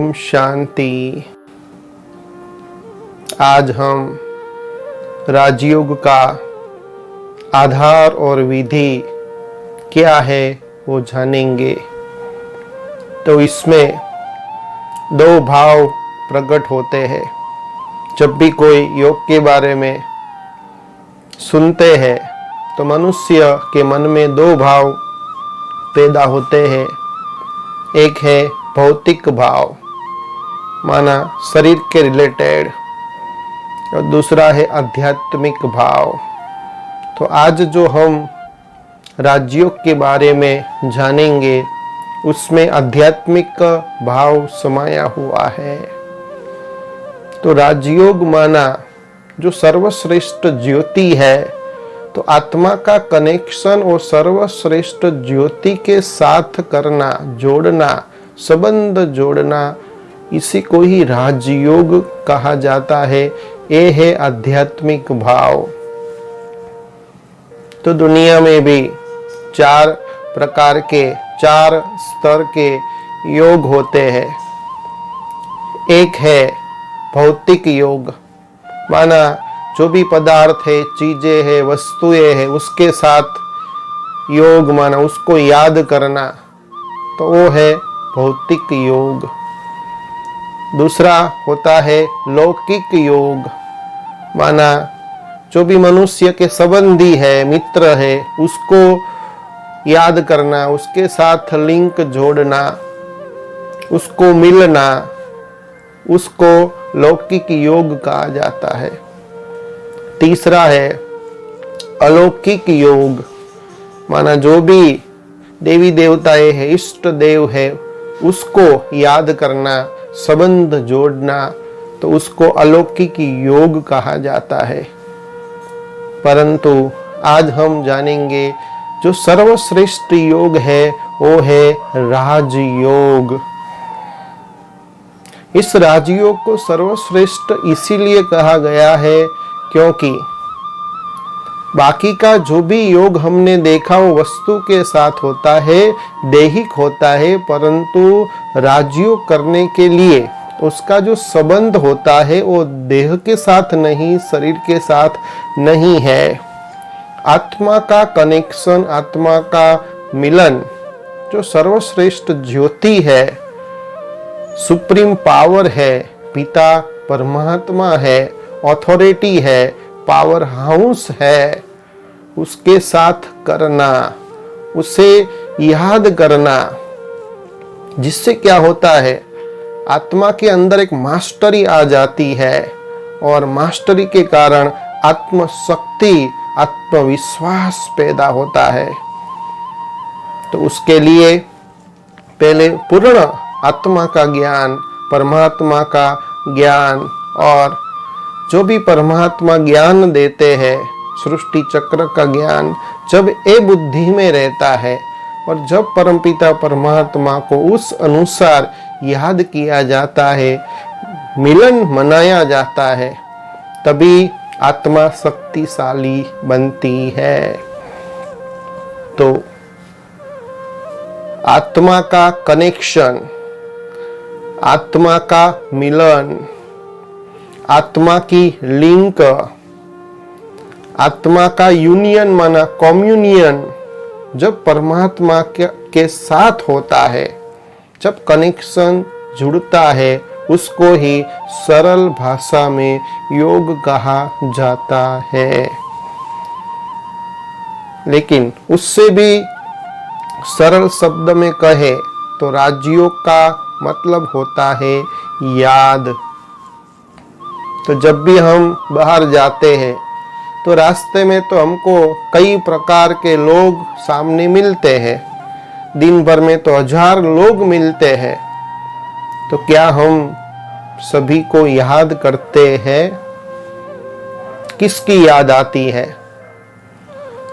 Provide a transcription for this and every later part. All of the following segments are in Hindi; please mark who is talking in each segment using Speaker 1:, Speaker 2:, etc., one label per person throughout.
Speaker 1: ओम शांति। आज हम राजयोग का आधार और विधि क्या है वो जानेंगे। तो इसमें दो भाव प्रकट होते हैं। जब भी कोई योग के बारे में सुनते हैं तो मनुष्य के मन में दो भाव पैदा होते हैं। एक है भौतिक भाव, माना शरीर के रिलेटेड, और दूसरा है आध्यात्मिक भाव। तो आज जो हम राजयोग के बारे में जानेंगे उसमें आध्यात्मिक भाव समाया हुआ है। तो राजयोग माना जो सर्वश्रेष्ठ ज्योति है, तो आत्मा का कनेक्शन और सर्वश्रेष्ठ ज्योति के साथ करना, जोड़ना, संबंध जोड़ना, इसी को ही राजयोग कहा जाता है। ये है आध्यात्मिक भाव। तो दुनिया में भी चार प्रकार के, चार स्तर के योग होते हैं। एक है भौतिक योग, माना जो भी पदार्थ है, चीजें है, वस्तुएं है, उसके साथ योग, माना उसको याद करना, तो वो है भौतिक योग। दूसरा होता है लौकिक योग, माना जो भी मनुष्य के संबंधी है, मित्र है, उसको याद करना, उसके साथ लिंक जोड़ना, उसको मिलना, उसको लौकिक योग कहा जाता है। तीसरा है अलौकिक योग, माना जो भी देवी देवताएं है, इष्ट देव है, उसको याद करना, संबंध जोड़ना, तो उसको अलौकिक योग कहा जाता है। परंतु आज हम जानेंगे जो सर्वश्रेष्ठ योग है वो है राजयोग। इस राजयोग को सर्वश्रेष्ठ इसीलिए कहा गया है क्योंकि बाकी का जो भी योग हमने देखा वो वस्तु के साथ होता है, दैहिक होता है, परंतु राजयोग करने के लिए उसका जो संबंध होता है वो देह के साथ नहीं, शरीर के साथ नहीं है। आत्मा का कनेक्शन, आत्मा का मिलन, जो सर्वश्रेष्ठ ज्योति है, सुप्रीम पावर है, पिता परमात्मा है, अथॉरिटी है, पावर हाउस है, उसके साथ करना, उसे याद करना, जिससे क्या होता है, आत्मा के अंदर एक मास्टरी आ जाती है और मास्टरी के कारण आत्मशक्ति, आत्मविश्वास पैदा होता है। तो उसके लिए पहले पूर्ण आत्मा का ज्ञान, परमात्मा का ज्ञान, और जो भी परमात्मा ज्ञान देते हैं, सृष्टि चक्र का ज्ञान, जब ये बुद्धि में रहता है और जब परमपिता परमात्मा को उस अनुसार याद किया जाता है, मिलन मनाया जाता है, तभी आत्मा शक्तिशाली बनती है। तो आत्मा का कनेक्शन, आत्मा का मिलन, आत्मा की लिंक, आत्मा का यूनियन, माना कम्युनियन, जब परमात्मा के साथ होता है, जब कनेक्शन जुड़ता है, उसको ही सरल भाषा में योग कहा जाता है। लेकिन उससे भी सरल शब्द में कहे तो राजयोग का मतलब होता है याद। तो जब भी हम बाहर जाते हैं तो रास्ते में तो हमको कई प्रकार के लोग सामने मिलते हैं, दिन भर में तो 1000 लोग मिलते हैं। तो क्या हम सभी को याद करते हैं? किसकी याद आती है?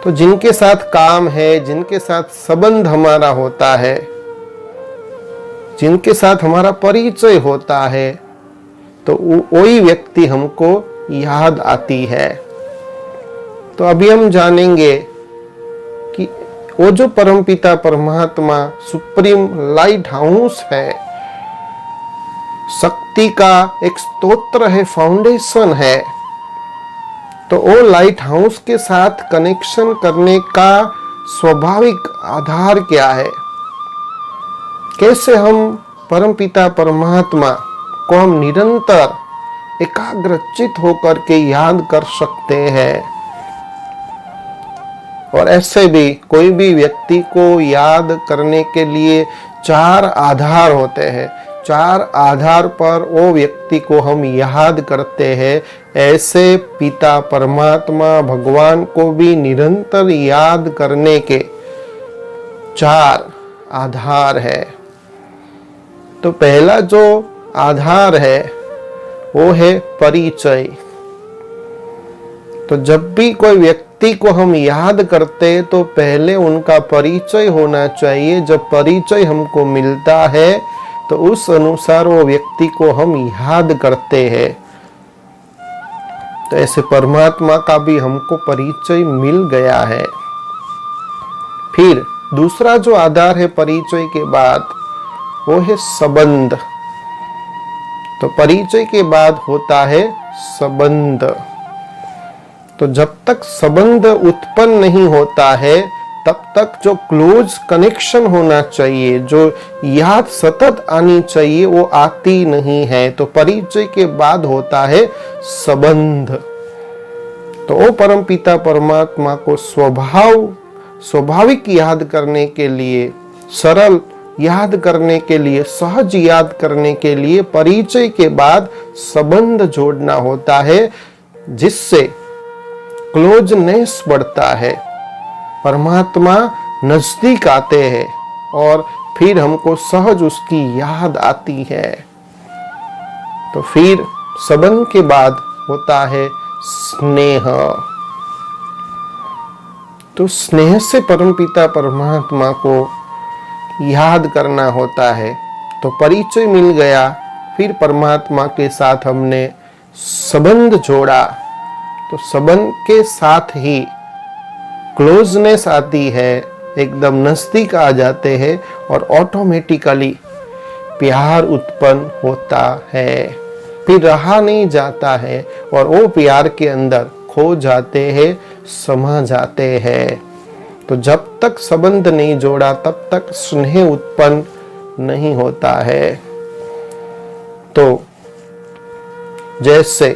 Speaker 1: तो जिनके साथ काम है, जिनके साथ संबंध हमारा होता है, जिनके साथ हमारा परिचय होता है, तो वही व्यक्ति हमको याद आती है। तो अभी हम जानेंगे कि वो जो परमपिता परमात्मा सुप्रीम लाइट हाउस है, शक्ति का एक स्तोत्र है, फाउंडेशन है। तो वो लाइट हाउस के साथ कनेक्शन करने का स्वाभाविक आधार क्या है? कैसे हम परमपिता परमात्मा को हम निरंतर एकाग्रचित होकर के याद कर सकते हैं? और ऐसे भी कोई भी व्यक्ति को याद करने के लिए 4 आधार होते हैं। 4 आधार पर वो व्यक्ति को हम याद करते हैं। ऐसे पिता परमात्मा भगवान को भी निरंतर याद करने के 4 आधार है। तो पहला जो आधार है वो है परिचय। तो जब भी कोई व्यक्ति को हम याद करते तो पहले उनका परिचय होना चाहिए। जब परिचय हमको मिलता है तो उस अनुसार वो व्यक्ति को हम याद करते हैं। तो ऐसे परमात्मा का भी हमको परिचय मिल गया है। फिर दूसरा जो आधार है परिचय के बाद वो है संबंध। तो परिचय के बाद होता है संबंध। तो जब तक संबंध उत्पन्न नहीं होता है तब तक जो क्लोज कनेक्शन होना चाहिए, जो याद सतत आनी चाहिए, वो आती नहीं है। तो परिचय के बाद होता है संबंध। तो वो परमपिता परमात्मा को स्वाभाविक याद करने के लिए, सरल याद करने के लिए, सहज याद करने के लिए परिचय के बाद संबंध जोड़ना होता है, जिससे क्लोजनेस बढ़ता है, परमात्मा नजदीक आते हैं और फिर हमको सहज उसकी याद आती है। तो फिर संबंध के बाद होता है स्नेह। तो स्नेह से परमपिता परमात्मा को याद करना होता है। तो परिचय मिल गया, फिर परमात्मा के साथ हमने संबंध जोड़ा। तो संबंध के साथ ही क्लोजनेस आती है, एकदम नजदीक आ जाते हैं और ऑटोमेटिकली प्यार उत्पन्न होता है। फिर रहा नहीं जाता है और वो प्यार के अंदर खो जाते हैं, समा जाते हैं। तो जब तक संबंध नहीं जोड़ा तब तक स्नेह उत्पन्न नहीं होता है। तो जैसे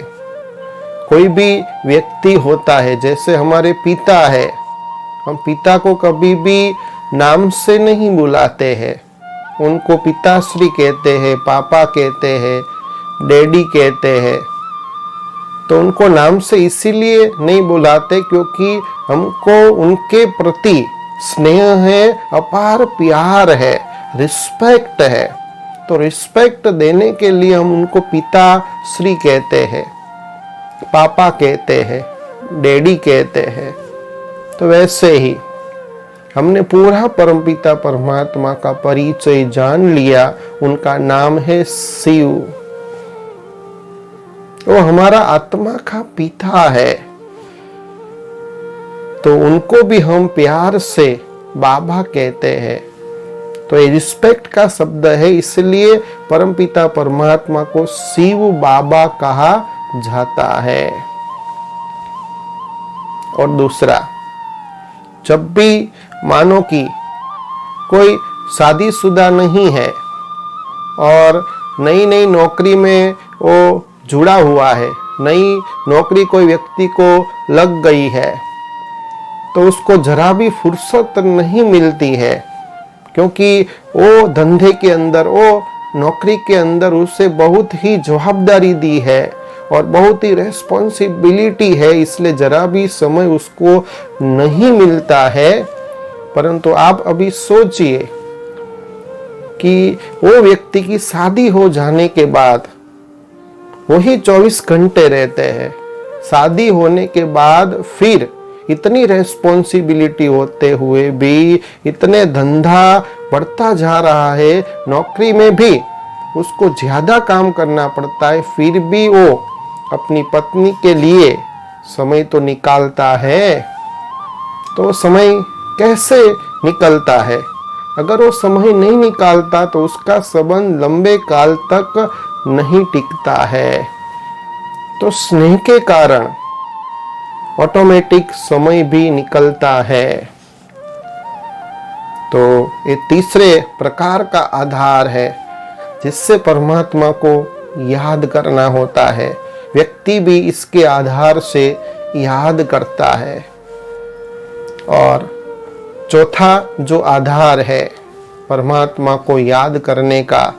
Speaker 1: कोई भी व्यक्ति होता है, जैसे हमारे पिता है, हम पिता को कभी भी नाम से नहीं बुलाते हैं। उनको पिताश्री कहते हैं, पापा कहते हैं, डैडी कहते हैं। तो उनको नाम से इसीलिए नहीं बुलाते क्योंकि हमको उनके प्रति स्नेह है, अपार प्यार है, रिस्पेक्ट है। तो रिस्पेक्ट देने के लिए हम उनको पिताश्री कहते हैं, पापा कहते हैं, डैडी कहते हैं। तो वैसे ही हमने पूरा परमपिता परमात्मा का परिचय जान लिया। उनका नाम है शिव। वो हमारा आत्मा का पिता है। तो उनको भी हम प्यार से बाबा कहते हैं। तो ये रिस्पेक्ट का शब्द है, इसलिए परमपिता परमात्मा को शिव बाबा कहा जाता है। और दूसरा, जब भी मानो कि कोई शादीशुदा नहीं है और नई नई नौकरी में वो जुड़ा हुआ है, नई नौकरी कोई व्यक्ति को लग गई है, तो उसको जरा भी फुर्सत नहीं मिलती है क्योंकि वो धंधे के अंदर, वो नौकरी के अंदर उसे बहुत ही जवाबदारी दी है और बहुत ही रेस्पॉन्सिबिलिटी है, इसलिए जरा भी समय उसको नहीं मिलता है। परंतु आप अभी सोचिए कि वो व्यक्ति की शादी हो जाने के बाद वही 24 घंटे रहते हैं। शादी होने के बाद फिर इतनी रेस्पॉन्सिबिलिटी होते हुए भी, इतने धंधा बढ़ता जा रहा है, नौकरी में भी उसको ज्यादा काम करना पड़ता है, फिर भी वो अपनी पत्नी के लिए समय तो निकालता है। तो समय कैसे निकलता है? अगर वो समय नहीं निकालता तो उसका संबंध लंबे काल तक नहीं टिकता है। तो स्नेह के कारण ऑटोमेटिक समय भी निकलता है। तो ये तीसरे प्रकार का आधार है जिससे परमात्मा को याद करना होता है। व्यक्ति भी इसके आधार से याद करता है। और चौथा जो आधार है परमात्मा को याद करने का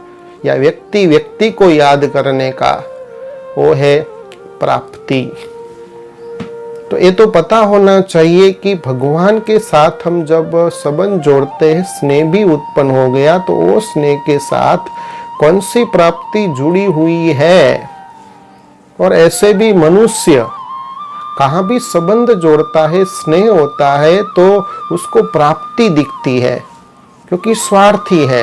Speaker 1: या व्यक्ति व्यक्ति को याद करने का, वो है प्राप्ति। तो ये तो पता होना चाहिए कि भगवान के साथ हम जब संबंध जोड़ते हैं, स्नेह भी उत्पन्न हो गया, तो वो स्नेह के साथ कौन सी प्राप्ति जुड़ी हुई है। और ऐसे भी मनुष्य कहाँ भी संबंध जोड़ता है, स्नेह होता है, तो उसको प्राप्ति दिखती है, क्योंकि स्वार्थी है।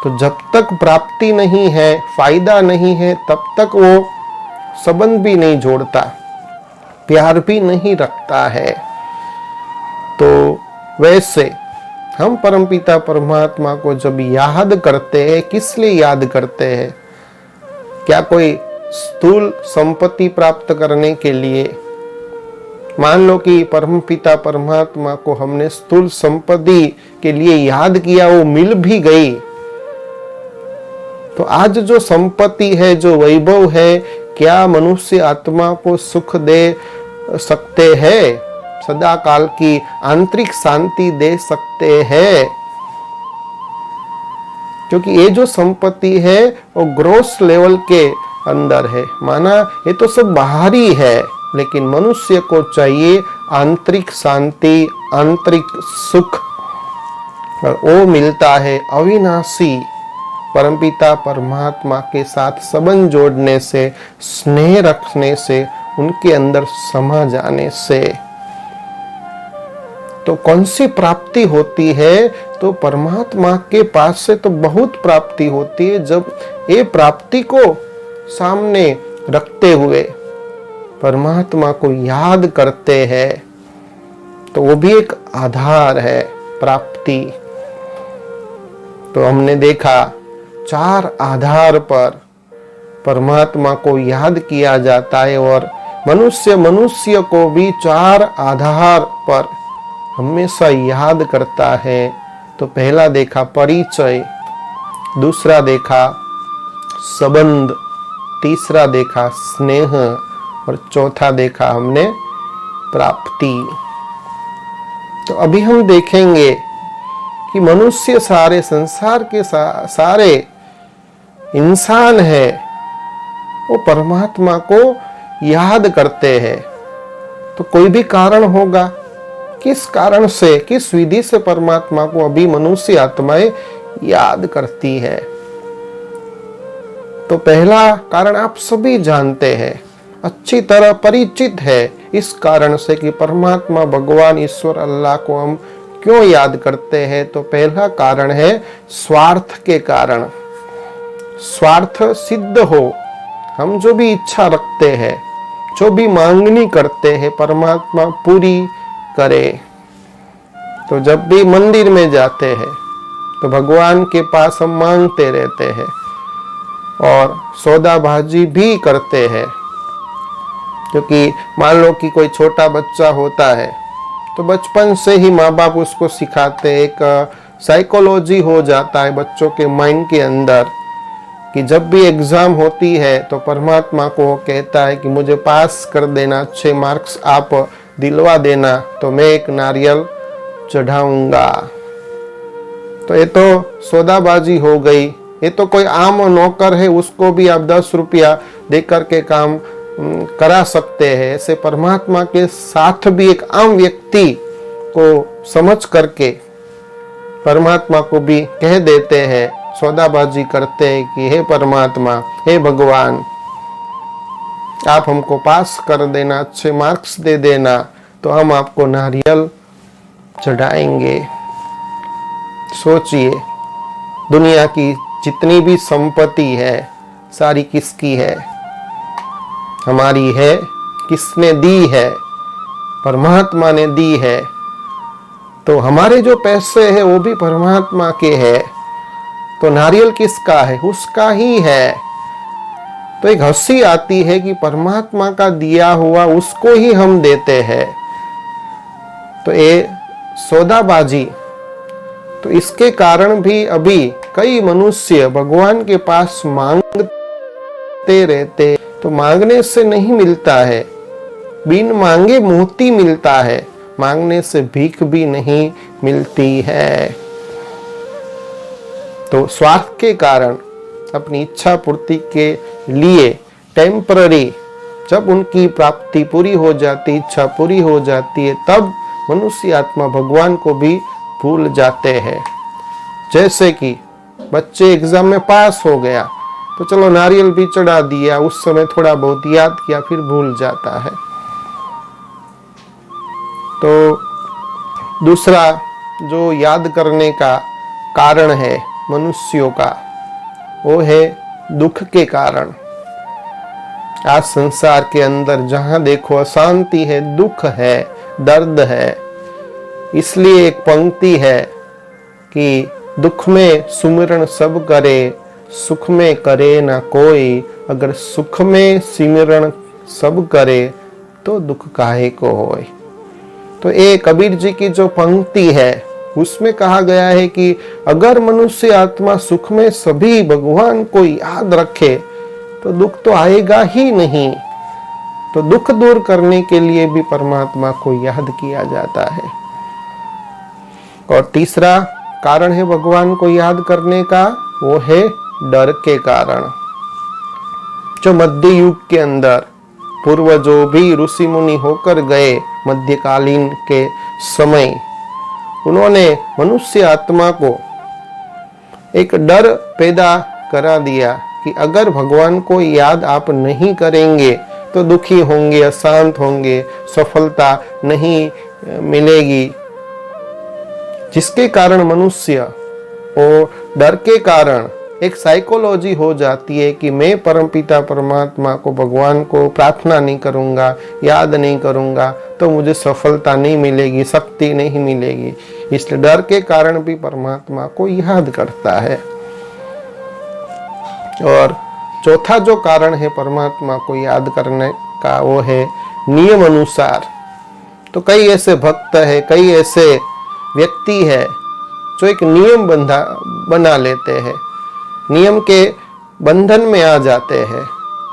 Speaker 1: तो जब तक प्राप्ति नहीं है, फायदा नहीं है, तब तक वो संबंध भी नहीं जोड़ता, प्यार भी नहीं रखता है। तो वैसे हम परमपिता परमात्मा को जब याद करते हैं, किस लिए याद करते हैं? क्या कोई स्थूल संपत्ति प्राप्त करने के लिए? मान लो कि परमपिता परमात्मा को हमने स्थूल संपत्ति के लिए याद किया, वो मिल भी गई, तो आज जो संपत्ति है, जो वैभव है, क्या मनुष्य आत्मा को सुख दे सकते हैं? सदा काल की आंतरिक शांति दे सकते हैं? क्योंकि ये जो संपत्ति है वो ग्रोस लेवल के अंदर है, माना ये तो सब बाहरी है, लेकिन मनुष्य को चाहिए आंतरिक शांति, आंतरिक सुख, और वो मिलता है अविनाशी परमपिता परमात्मा के साथ संबंध जोड़ने से, स्नेह रखने से, उनके अंदर समा जाने से। तो कौन सी प्राप्ति होती है? तो परमात्मा के पास से तो बहुत प्राप्ति होती है। जब ये प्राप्ति को सामने रखते हुए परमात्मा को याद करते हैं, तो वो भी एक आधार है प्राप्ति। तो हमने देखा 4 आधार पर परमात्मा को याद किया जाता है, और मनुष्य को भी 4 आधार पर हमेशा याद करता है। तो पहला देखा परिचय, दूसरा देखा संबंध, तीसरा देखा स्नेह, और चौथा देखा हमने प्राप्ति। तो अभी हम देखेंगे कि मनुष्य सारे संसार के सारे इंसान है, वो परमात्मा को याद करते हैं। तो कोई भी कारण होगा, किस कारण से, किस विधि से परमात्मा को अभी मनुष्य आत्माएं याद करती है? तो पहला कारण आप सभी जानते हैं, अच्छी तरह परिचित है, इस कारण से कि परमात्मा भगवान ईश्वर अल्लाह को हम क्यों याद करते हैं? तो पहला कारण है स्वार्थ के कारण। स्वार्थ सिद्ध हो, हम जो भी इच्छा रखते हैं, जो भी मांगनी करते हैं, परमात्मा पूरी करे। तो जब भी मंदिर में जाते हैं तो भगवान के पास हम मांगते रहते हैं और सौदाबाजी भी करते हैं। क्योंकि मान लो कि कोई छोटा बच्चा होता है तो बचपन से ही माँ बाप उसको सिखाते, एक साइकोलॉजी हो जाता है बच्चों के माइंड के अंदर कि जब भी एग्जाम होती है तो परमात्मा को वो कहता है कि मुझे पास कर देना, अच्छे मार्क्स आप दिलवा देना, तो मैं एक नारियल चढ़ाऊंगा। तो ये तो सौदाबाजी हो गई। ये तो कोई आम नौकर है, उसको भी आप 10 रुपया दे करके काम करा सकते हैं। ऐसे परमात्मा के साथ भी एक आम व्यक्ति को समझ करके परमात्मा को भी कह देते हैं, सौदाबाजी करते हैं कि हे परमात्मा, हे भगवान, आप हमको पास कर देना, अच्छे मार्क्स दे देना, तो हम आपको नारियल चढ़ाएंगे। सोचिए, दुनिया की जितनी भी संपत्ति है सारी किसकी है? हमारी है। किसने दी है? परमात्मा ने दी है। तो हमारे जो पैसे है वो भी परमात्मा के है, तो नारियल किसका है? उसका ही है। तो एक हंसी आती है कि परमात्मा का दिया हुआ उसको ही हम देते हैं, तो ये सौदाबाजी। तो इसके कारण भी अभी कई मनुष्य भगवान के पास मांगते रहते, तो मांगने से नहीं मिलता है, बिन मांगे मोती मिलता है, मांगने से भीख भी नहीं मिलती है। तो स्वार्थ के कारण अपनी इच्छा पूर्ति के लिए टेम्पररी, जब उनकी प्राप्ति पूरी हो जाती, इच्छा पूरी हो जाती है, तब मनुष्य आत्मा भगवान को भी भूल जाते हैं। जैसे कि बच्चे एग्जाम में पास हो गया तो चलो नारियल भी चढ़ा दिया, उस समय थोड़ा बहुत याद किया, फिर भूल जाता है। तो दूसरा जो याद करने का कारण है मनुष्यों का, वो है दुख के कारण। आज संसार के अंदर जहां देखो अशांति है, दुख है, दर्द है। इसलिए एक पंक्ति है कि दुख में सुमिरन सब करे, सुख में करे ना कोई। अगर सुख में सिमरण सब करे तो दुख काहे को होए। तो ये कबीर जी की जो पंक्ति है उसमें कहा गया है कि अगर मनुष्य आत्मा सुख में सभी भगवान को याद रखे तो दुख तो आएगा ही नहीं। तो दुख दूर करने के लिए भी परमात्मा को याद किया जाता है। और तीसरा कारण है भगवान को याद करने का, वो है डर के कारण। जो मध्य युग के अंदर पूर्वजों भी ऋषि मुनि होकर गए, मध्यकालीन के समय, उन्होंने मनुष्य आत्मा को एक डर पैदा करा दिया कि अगर भगवान को याद आप नहीं करेंगे तो दुखी होंगे, अशांत होंगे, सफलता नहीं मिलेगी। जिसके कारण मनुष्य वो डर के कारण एक साइकोलॉजी हो जाती है कि मैं परमपिता परमात्मा को, भगवान को प्रार्थना नहीं करूंगा, याद नहीं करूंगा तो मुझे सफलता नहीं मिलेगी, शक्ति नहीं मिलेगी। इसलिए डर के कारण भी परमात्मा को याद करता है। और चौथा जो कारण है परमात्मा को याद करने का, वो है नियम अनुसार। तो कई ऐसे भक्त है, कई ऐसे व्यक्ति है जो एक नियम बना लेते हैं, नियम के बंधन में आ जाते हैं।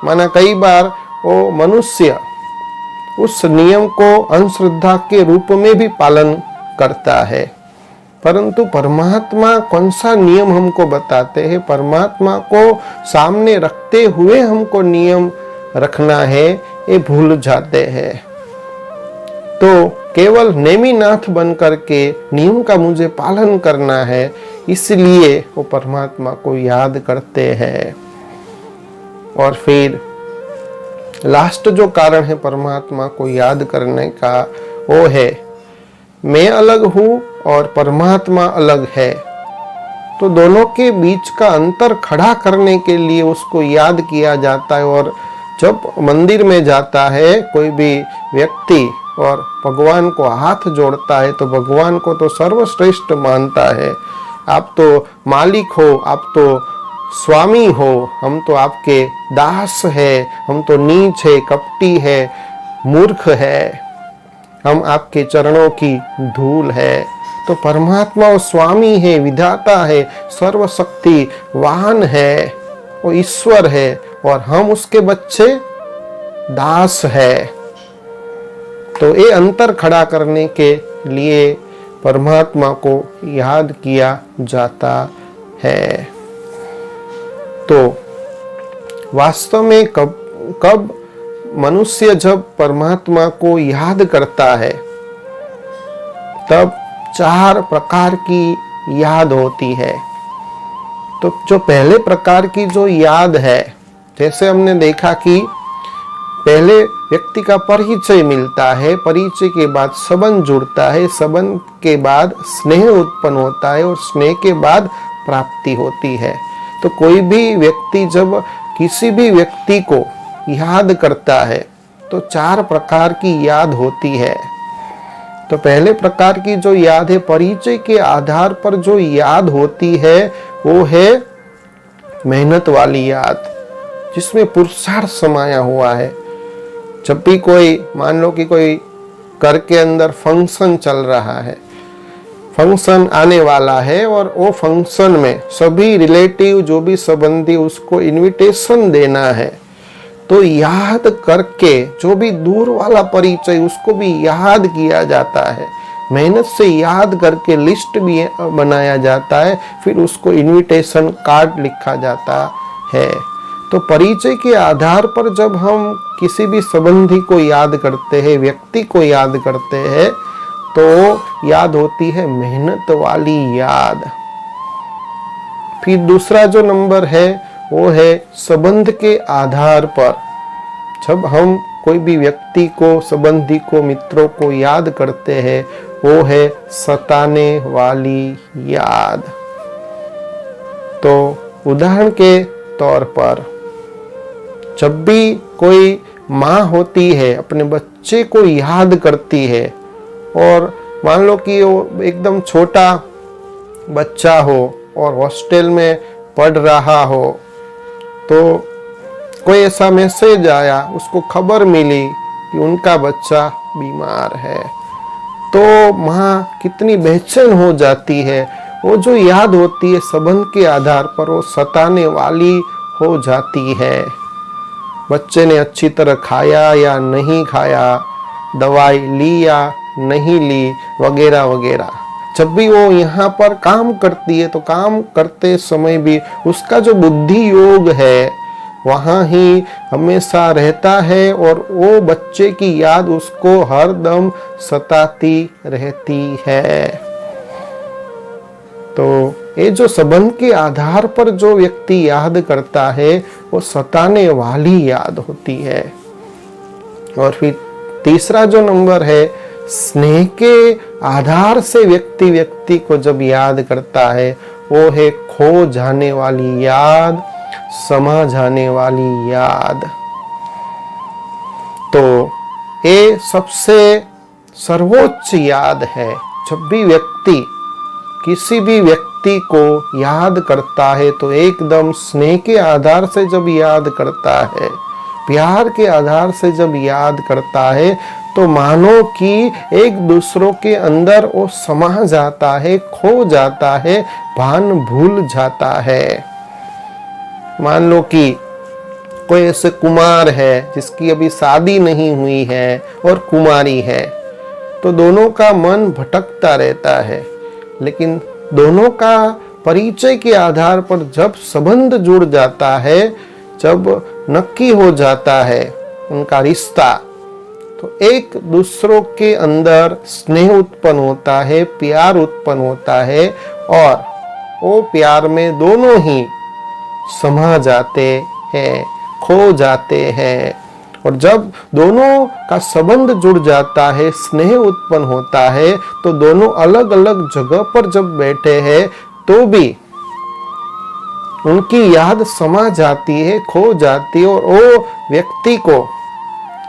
Speaker 1: माना कई बार वो मनुष्य उस नियम को अंधश्रद्धा के रूप में भी पालन करता है, परंतु परमात्मा कौन सा नियम हमको बताते हैं, परमात्मा को सामने रखते हुए हमको नियम रखना है, ये भूल जाते हैं। तो केवल नेमीनाथ बन करके नियम का मुझे पालन करना है, इसलिए वो परमात्मा को याद करते हैं। और फिर लास्ट जो कारण है परमात्मा को याद करने का, वो है मैं अलग हूं और परमात्मा अलग है। तो दोनों के बीच का अंतर खड़ा करने के लिए उसको याद किया जाता है। और जब मंदिर में जाता है कोई भी व्यक्ति और भगवान को हाथ जोड़ता है, तो भगवान को तो सर्वश्रेष्ठ मानता है। आप तो मालिक हो, आप तो स्वामी हो, हम तो आपके दास है, हम तो नीच है, कपटी है, मूर्ख है, हम आपके चरणों की धूल है। तो परमात्मा वो स्वामी है, विधाता है, सर्वशक्ति वाहन है, वो ईश्वर है, और हम उसके बच्चे दास है। तो ये अंतर खड़ा करने के लिए परमात्मा को याद किया जाता है। तो वास्तव में कब मनुष्य जब परमात्मा को याद करता है, तब 4 प्रकार की याद होती है। तो जो पहले प्रकार की जो याद है, जैसे हमने देखा कि पहले व्यक्ति का परिचय मिलता है, परिचय के बाद संबंध जुड़ता है, संबंध के बाद स्नेह उत्पन्न होता है, और स्नेह के बाद प्राप्ति होती है। तो कोई भी व्यक्ति जब किसी भी व्यक्ति को याद करता है तो 4 प्रकार की याद होती है। तो पहले प्रकार की जो याद है, परिचय के आधार पर जो याद होती है, वो है मेहनत वाली याद, जिसमें पुरुषार्थ समाया हुआ है। जब भी कोई, मान लो कि कोई घर के अंदर फंक्शन चल रहा है, फंक्शन आने वाला है, और वो फंक्शन में सभी रिलेटिव, जो भी संबंधी, उसको इनविटेशन देना है, तो याद करके जो भी दूर वाला परिचय, उसको भी याद किया जाता है, मेहनत से याद करके लिस्ट भी बनाया जाता है, फिर उसको इनविटेशन कार्ड लिखा जाता है। तो परिचय के आधार पर जब हम किसी भी संबंधी को याद करते हैं, व्यक्ति को याद करते हैं, तो याद होती है मेहनत वाली याद। फिर दूसरा जो नंबर है, वो है संबंध के आधार पर। जब हम कोई भी व्यक्ति को, संबंधी को, मित्रों को याद करते हैं, वो है सताने वाली याद। तो उदाहरण के तौर पर, जब भी कोई माँ होती है, अपने बच्चे को याद करती है, और मान लो कि वो एकदम छोटा बच्चा हो और हॉस्टल में पढ़ रहा हो, तो कोई ऐसा मैसेज आया, उसको खबर मिली कि उनका बच्चा बीमार है, तो माँ कितनी बेचैन हो जाती है। वो जो याद होती है संबंध के आधार पर, वो सताने वाली हो जाती है। बच्चे ने अच्छी तरह खाया या नहीं खाया, दवाई ली या नहीं ली, वगैरह वगैरह। जब भी वो यहाँ पर काम करती है, तो काम करते समय भी उसका जो बुद्धि योग है वहाँ ही हमेशा रहता है, और वो बच्चे की याद उसको हर दम सताती रहती है। तो ये जो संबंध के आधार पर जो व्यक्ति याद करता है, वो सताने वाली याद होती है। और फिर तीसरा जो नंबर है, स्नेह के आधार से व्यक्ति को जब याद करता है, वो है खो जाने वाली याद, समा जाने वाली याद। तो ये सबसे सर्वोच्च याद है। जब भी व्यक्ति किसी भी व्यक्ति को याद करता है, तो एकदम स्नेह के आधार से जब याद करता है, प्यार के आधार से जब याद करता है, तो मानो कि एक दूसरों के अंदर वो समा जाता है, खो जाता है, भान भूल जाता है। मान लो कि कोई ऐसे कुमार है जिसकी अभी शादी नहीं हुई है और कुमारी है, तो दोनों का मन भटकता रहता है, लेकिन दोनों का परिचय के आधार पर जब संबंध जुड़ जाता है, जब नक्की हो जाता है उनका रिश्ता, तो एक दूसरों के अंदर स्नेह उत्पन्न होता है, प्यार उत्पन्न होता है, और वो प्यार में दोनों ही समा जाते हैं, खो जाते हैं। और जब दोनों का संबंध जुड़ जाता है, स्नेह उत्पन्न होता है, तो दोनों अलग अलग जगह पर जब बैठे हैं, तो भी उनकी याद समा जाती है, खो जाती है। और वो व्यक्ति को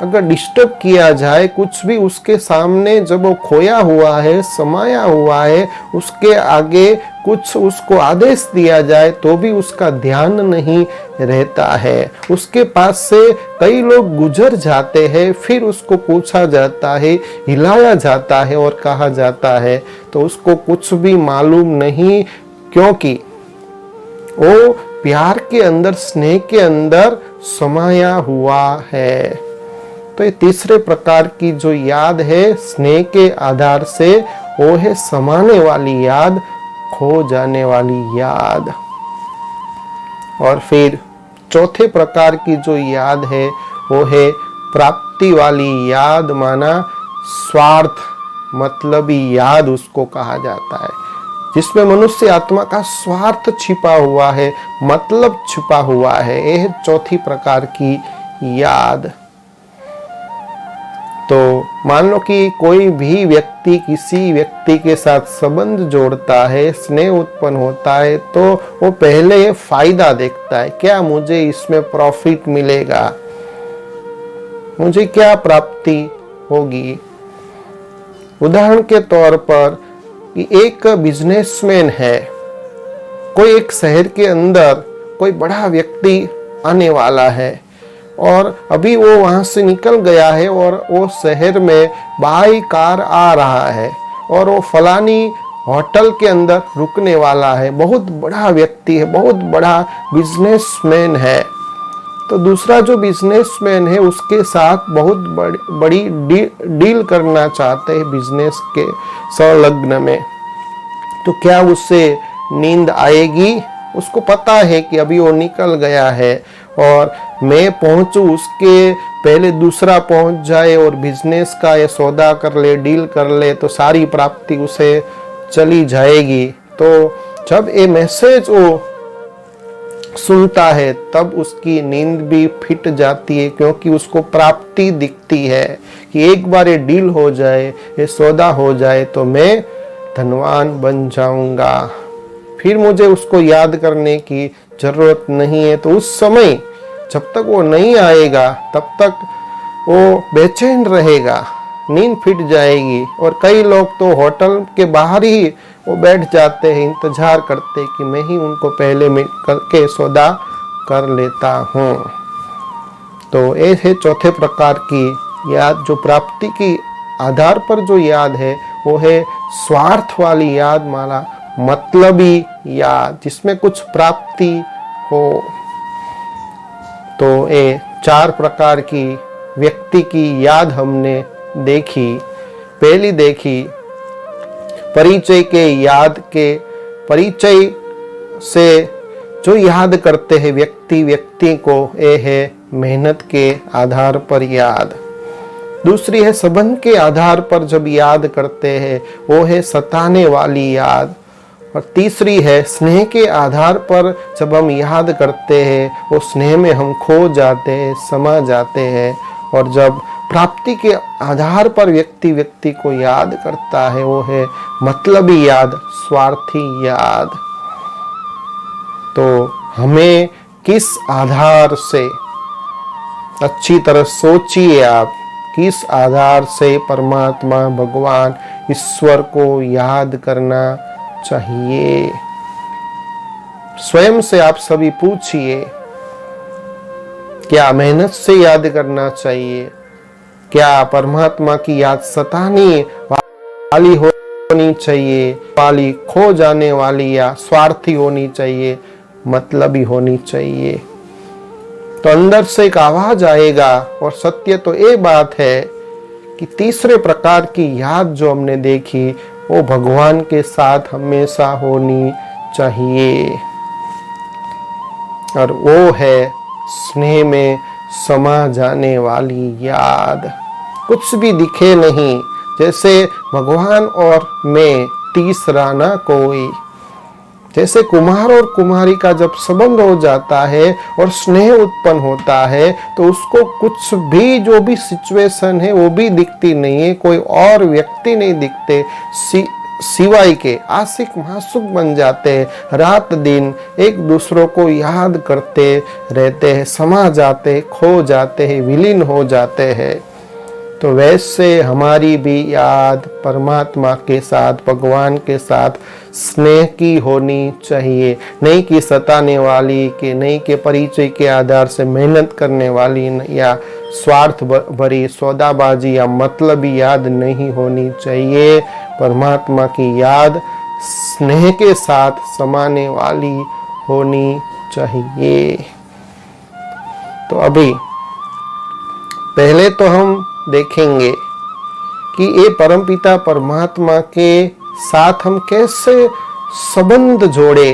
Speaker 1: अगर डिस्टर्ब किया जाए, कुछ भी उसके सामने जब वो खोया हुआ है, समाया हुआ है, उसके आगे कुछ उसको आदेश दिया जाए, तो भी उसका ध्यान नहीं रहता है। उसके पास से कई लोग गुजर जाते हैं, फिर उसको पूछा जाता है, हिलाया जाता है और कहा जाता है, तो उसको कुछ भी मालूम नहीं, क्योंकि वो प्यार के अंदर, स्नेह के अंदर समाया हुआ है। तो ये तीसरे प्रकार की जो याद है स्नेह के आधार से, वो है समाने वाली याद, खो जाने वाली याद। और फिर चौथे प्रकार की जो याद है, वो है प्राप्ति वाली याद, माना स्वार्थ मतलबी याद उसको कहा जाता है, जिसमें मनुष्य आत्मा का स्वार्थ छिपा हुआ है, मतलब छिपा हुआ है। यह है चौथी प्रकार की याद। तो मान लो कि कोई भी व्यक्ति किसी व्यक्ति के साथ संबंध जोड़ता है, स्नेह उत्पन्न होता है, तो वो पहले फायदा देखता है, क्या मुझे इसमें प्रॉफिट मिलेगा, मुझे क्या प्राप्ति होगी। उदाहरण के तौर पर कि एक बिजनेसमैन है, कोई एक शहर के अंदर कोई बड़ा व्यक्ति आने वाला है और अभी वो वहां से निकल गया है और वो शहर में बाई कार आ रहा है और वो फलानी होटल के अंदर रुकने वाला है। बहुत बड़ा व्यक्ति है, बहुत बड़ा बिजनेसमैन है। तो दूसरा जो बिजनेसमैन है उसके साथ बहुत बड़ी डील करना चाहते हैं बिजनेस के संलग्न में। तो क्या उससे नींद आएगी? उसको पता है कि अभी वो निकल गया है और मैं पहुंचूं उसके पहले दूसरा पहुंच जाए और बिजनेस का ये सौदा कर ले, डील कर ले, तो सारी प्राप्ति उसे चली जाएगी। तो जब ये मैसेज वो सुनता है तब उसकी नींद भी फिट जाती है, क्योंकि उसको प्राप्ति दिखती है कि एक बार ये डील हो जाए, ये सौदा हो जाए तो मैं धनवान बन जाऊंगा, फिर मुझे उसको याद करने की जरूरत नहीं है। तो उस समय जब तक वो नहीं आएगा तब तक वो बेचैन रहेगा, नींद फिट जाएगी। और कई लोग तो होटल के बाहर ही वो बैठ जाते हैं, इंतजार करते कि मैं ही उनको पहले मिल करके सौदा कर लेता हूँ। तो ऐसे चौथे प्रकार की याद, जो प्राप्ति की आधार पर जो याद है वो है स्वार्थ वाली याद, माला मतलबी याद, जिसमें कुछ प्राप्ति हो। तो ये 4 प्रकार की व्यक्ति की याद हमने देखी। पहली देखी परिचय के याद के, परिचय से जो याद करते हैं व्यक्ति को, ये है मेहनत के आधार पर याद। दूसरी है संबंध के आधार पर जब याद करते हैं, वो है सताने वाली याद। और तीसरी है स्नेह के आधार पर जब हम याद करते हैं, वो स्नेह में हम खो जाते हैं, समा जाते हैं। और जब प्राप्ति के आधार पर व्यक्ति को याद करता है, वो है मतलबी याद, स्वार्थी याद। तो हमें किस आधार से, अच्छी तरह सोचिए आप, किस आधार से परमात्मा, भगवान, ईश्वर को याद करना चाहिए? स्वयं से आप सभी पूछिए, क्या मेहनत से याद करना चाहिए? क्या परमात्मा की याद सताने वाली होनी चाहिए, वाली खो जाने वाली, या स्वार्थी होनी चाहिए, मतलबी होनी चाहिए? तो अंदर से एक आवाज आएगा। और सत्य तो ये बात है कि तीसरे प्रकार की याद जो हमने देखी, वो भगवान के साथ हमेशा होनी चाहिए, और वो है स्नेह में समा जाने वाली याद। कुछ भी दिखे नहीं, जैसे भगवान और मैं, तीसरा ना कोई। जैसे कुमार और कुमारी का जब संबंध हो जाता है और स्नेह उत्पन्न होता है, तो उसको कुछ भी, जो भी सिचुएशन है वो भी दिखती नहीं है, कोई और व्यक्ति नहीं दिखते सिवाय के। आशिक मासूक बन जाते हैं, रात दिन एक दूसरों को याद करते रहते हैं, समा जाते हैं, खो जाते हैं, विलीन हो जाते हैं। तो वैसे हमारी भी याद परमात्मा के साथ, भगवान के साथ स्नेह की होनी चाहिए, नहीं कि सताने वाली, कि नहीं कि परिचय के आधार से मेहनत करने वाली, या स्वार्थ भरी सौदाबाजी या मतलबी याद नहीं होनी चाहिए। परमात्मा की याद स्नेह के साथ समाने वाली होनी चाहिए। तो अभी पहले तो हम देखेंगे कि ये परमपिता परमात्मा के साथ हम कैसे संबंध जोड़े।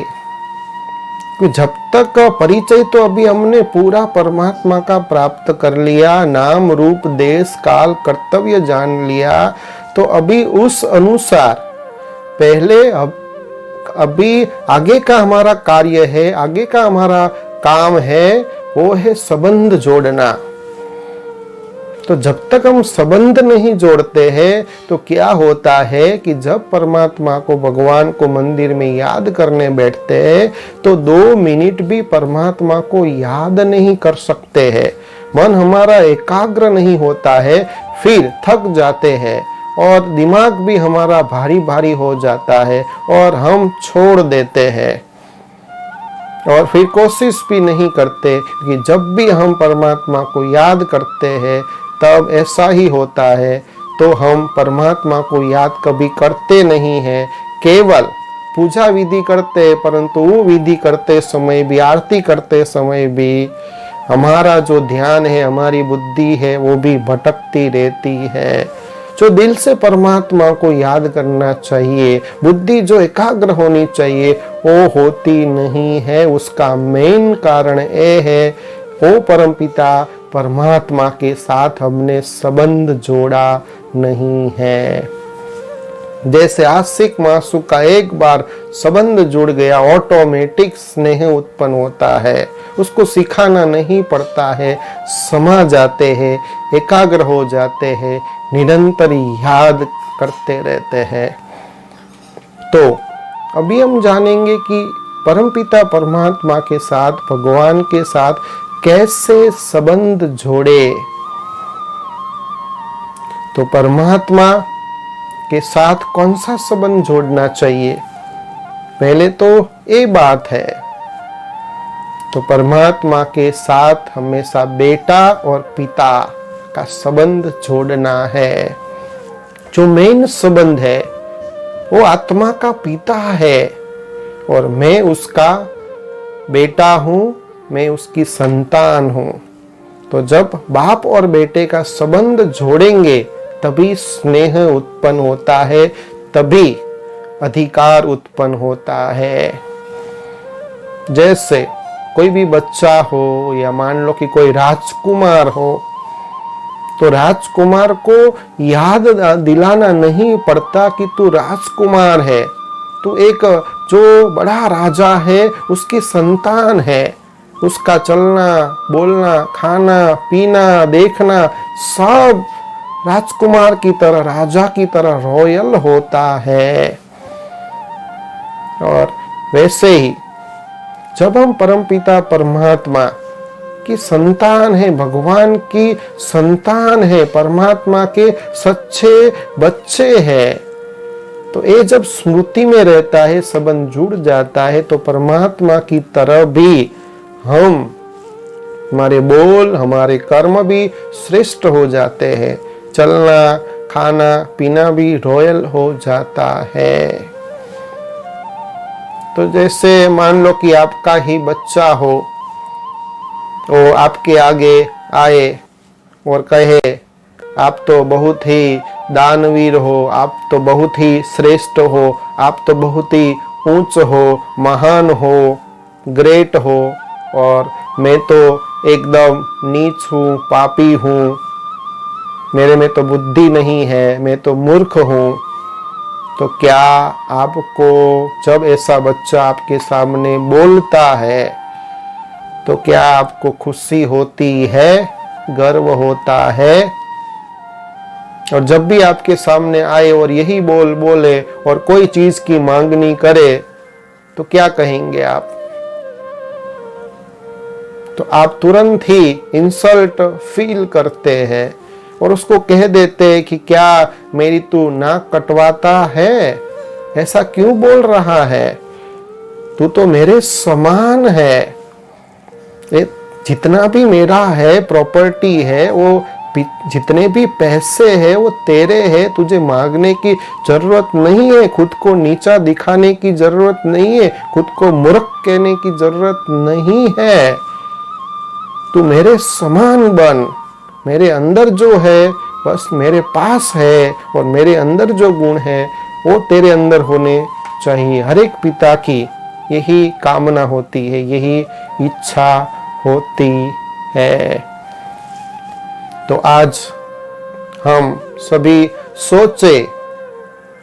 Speaker 1: कि जब तक परिचय तो अभी हमने पूरा परमात्मा का प्राप्त कर लिया, नाम रूप देश काल कर्तव्य जान लिया, तो अभी उस अनुसार पहले अभी आगे का हमारा कार्य है, आगे का हमारा काम है, वो है संबंध जोड़ना। तो जब तक हम संबंध नहीं जोड़ते हैं, तो क्या होता है कि जब परमात्मा को, भगवान को मंदिर में याद करने बैठते हैं, तो 2 मिनट भी परमात्मा को याद नहीं कर सकते हैं। मन हमारा एकाग्र नहीं होता है, फिर थक जाते हैं और दिमाग भी हमारा भारी भारी हो जाता है और हम छोड़ देते हैं और फिर कोशिश भी नहीं करते। कि जब भी हम परमात्मा को याद करते हैं तब ऐसा ही होता है, तो हम परमात्मा को याद कभी करते नहीं हैं, केवल पूजा विधि करते, परंतु वो विधि करते समय भी, आरती करते समय भी हमारा जो ध्यान है, हमारी बुद्धि है, वो भी भटकती रहती है। जो दिल से परमात्मा को याद करना चाहिए, बुद्धि जो एकाग्र होनी चाहिए, वो होती नहीं है। उसका मेन कारण ये है, वो परमपिता परमात्मा के साथ हमने संबंध जोड़ा नहीं है। जैसे आशिक मासू का एक बार संबंध जुड़ गया, ऑटोमेटिक स्नेह उत्पन्न होता है, उसको सिखाना नहीं पड़ता है, समा जाते हैं, एकाग्र हो जाते हैं, निरंतर याद करते रहते हैं। तो अभी हम जानेंगे कि परमपिता परमात्मा के साथ, भगवान के साथ कैसे संबंध जोड़े। तो परमात्मा के साथ कौन सा संबंध जोड़ना चाहिए, पहले तो ये बात है। तो परमात्मा के साथ हमेशा बेटा और पिता का संबंध जोड़ना है। जो मेन संबंध है वो आत्मा का पिता है और मैं उसका बेटा हूं, मैं उसकी संतान हूं। तो जब बाप और बेटे का संबंध जोड़ेंगे तभी स्नेह उत्पन्न होता है, तभी अधिकार उत्पन्न होता है। जैसे कोई भी बच्चा हो या मान लो कि कोई राजकुमार हो, तो राजकुमार को याद दिलाना नहीं पड़ता कि तू राजकुमार है, तू एक जो बड़ा राजा है उसकी संतान है। उसका चलना, बोलना, खाना, पीना, देखना सब राजकुमार की तरह, राजा की तरह रॉयल होता है। और वैसे ही जब हम परमपिता परमात्मा की संतान है, भगवान की संतान है, परमात्मा के सच्चे बच्चे हैं, तो ये जब स्मृति में रहता है, संबंध जुड़ जाता है, तो परमात्मा की तरह भी हम, हमारे बोल, हमारे कर्म भी श्रेष्ठ हो जाते हैं, चलना, खाना, पीना भी रॉयल हो जाता है। तो जैसे मान लो कि आपका ही बच्चा हो, वो आपके आगे आए और कहे आप तो बहुत ही दानवीर हो, आप तो बहुत ही श्रेष्ठ हो, आप तो बहुत ही ऊंच हो, महान हो, ग्रेट हो, और मैं तो एकदम नीच हूँ, पापी हूँ, मेरे में तो बुद्धि नहीं है, मैं तो मूर्ख हूँ। तो क्या आपको जब ऐसा बच्चा आपके सामने बोलता है तो क्या आपको खुशी होती है, गर्व होता है? और जब भी आपके सामने आए और यही बोल बोले और कोई चीज की मांगनी करे तो क्या कहेंगे आप? तो आप तुरंत ही इंसल्ट फील करते हैं और उसको कह देते हैं कि क्या मेरी तू नाक कटवाता है, ऐसा क्यों बोल रहा है, तू तो मेरे समान है, जितना भी मेरा है प्रॉपर्टी है, वो जितने भी पैसे हैं वो तेरे हैं, तुझे मांगने की जरूरत नहीं है, खुद को नीचा दिखाने की जरूरत नहीं है, खुद को मूर्ख कहने की जरूरत नहीं है, तू मेरे समान बन, मेरे अंदर जो है बस मेरे पास है, और मेरे अंदर जो गुण है वो तेरे अंदर होने चाहिए। हर एक पिता की यही कामना होती है, यही इच्छा होती है। तो आज हम सभी सोचे,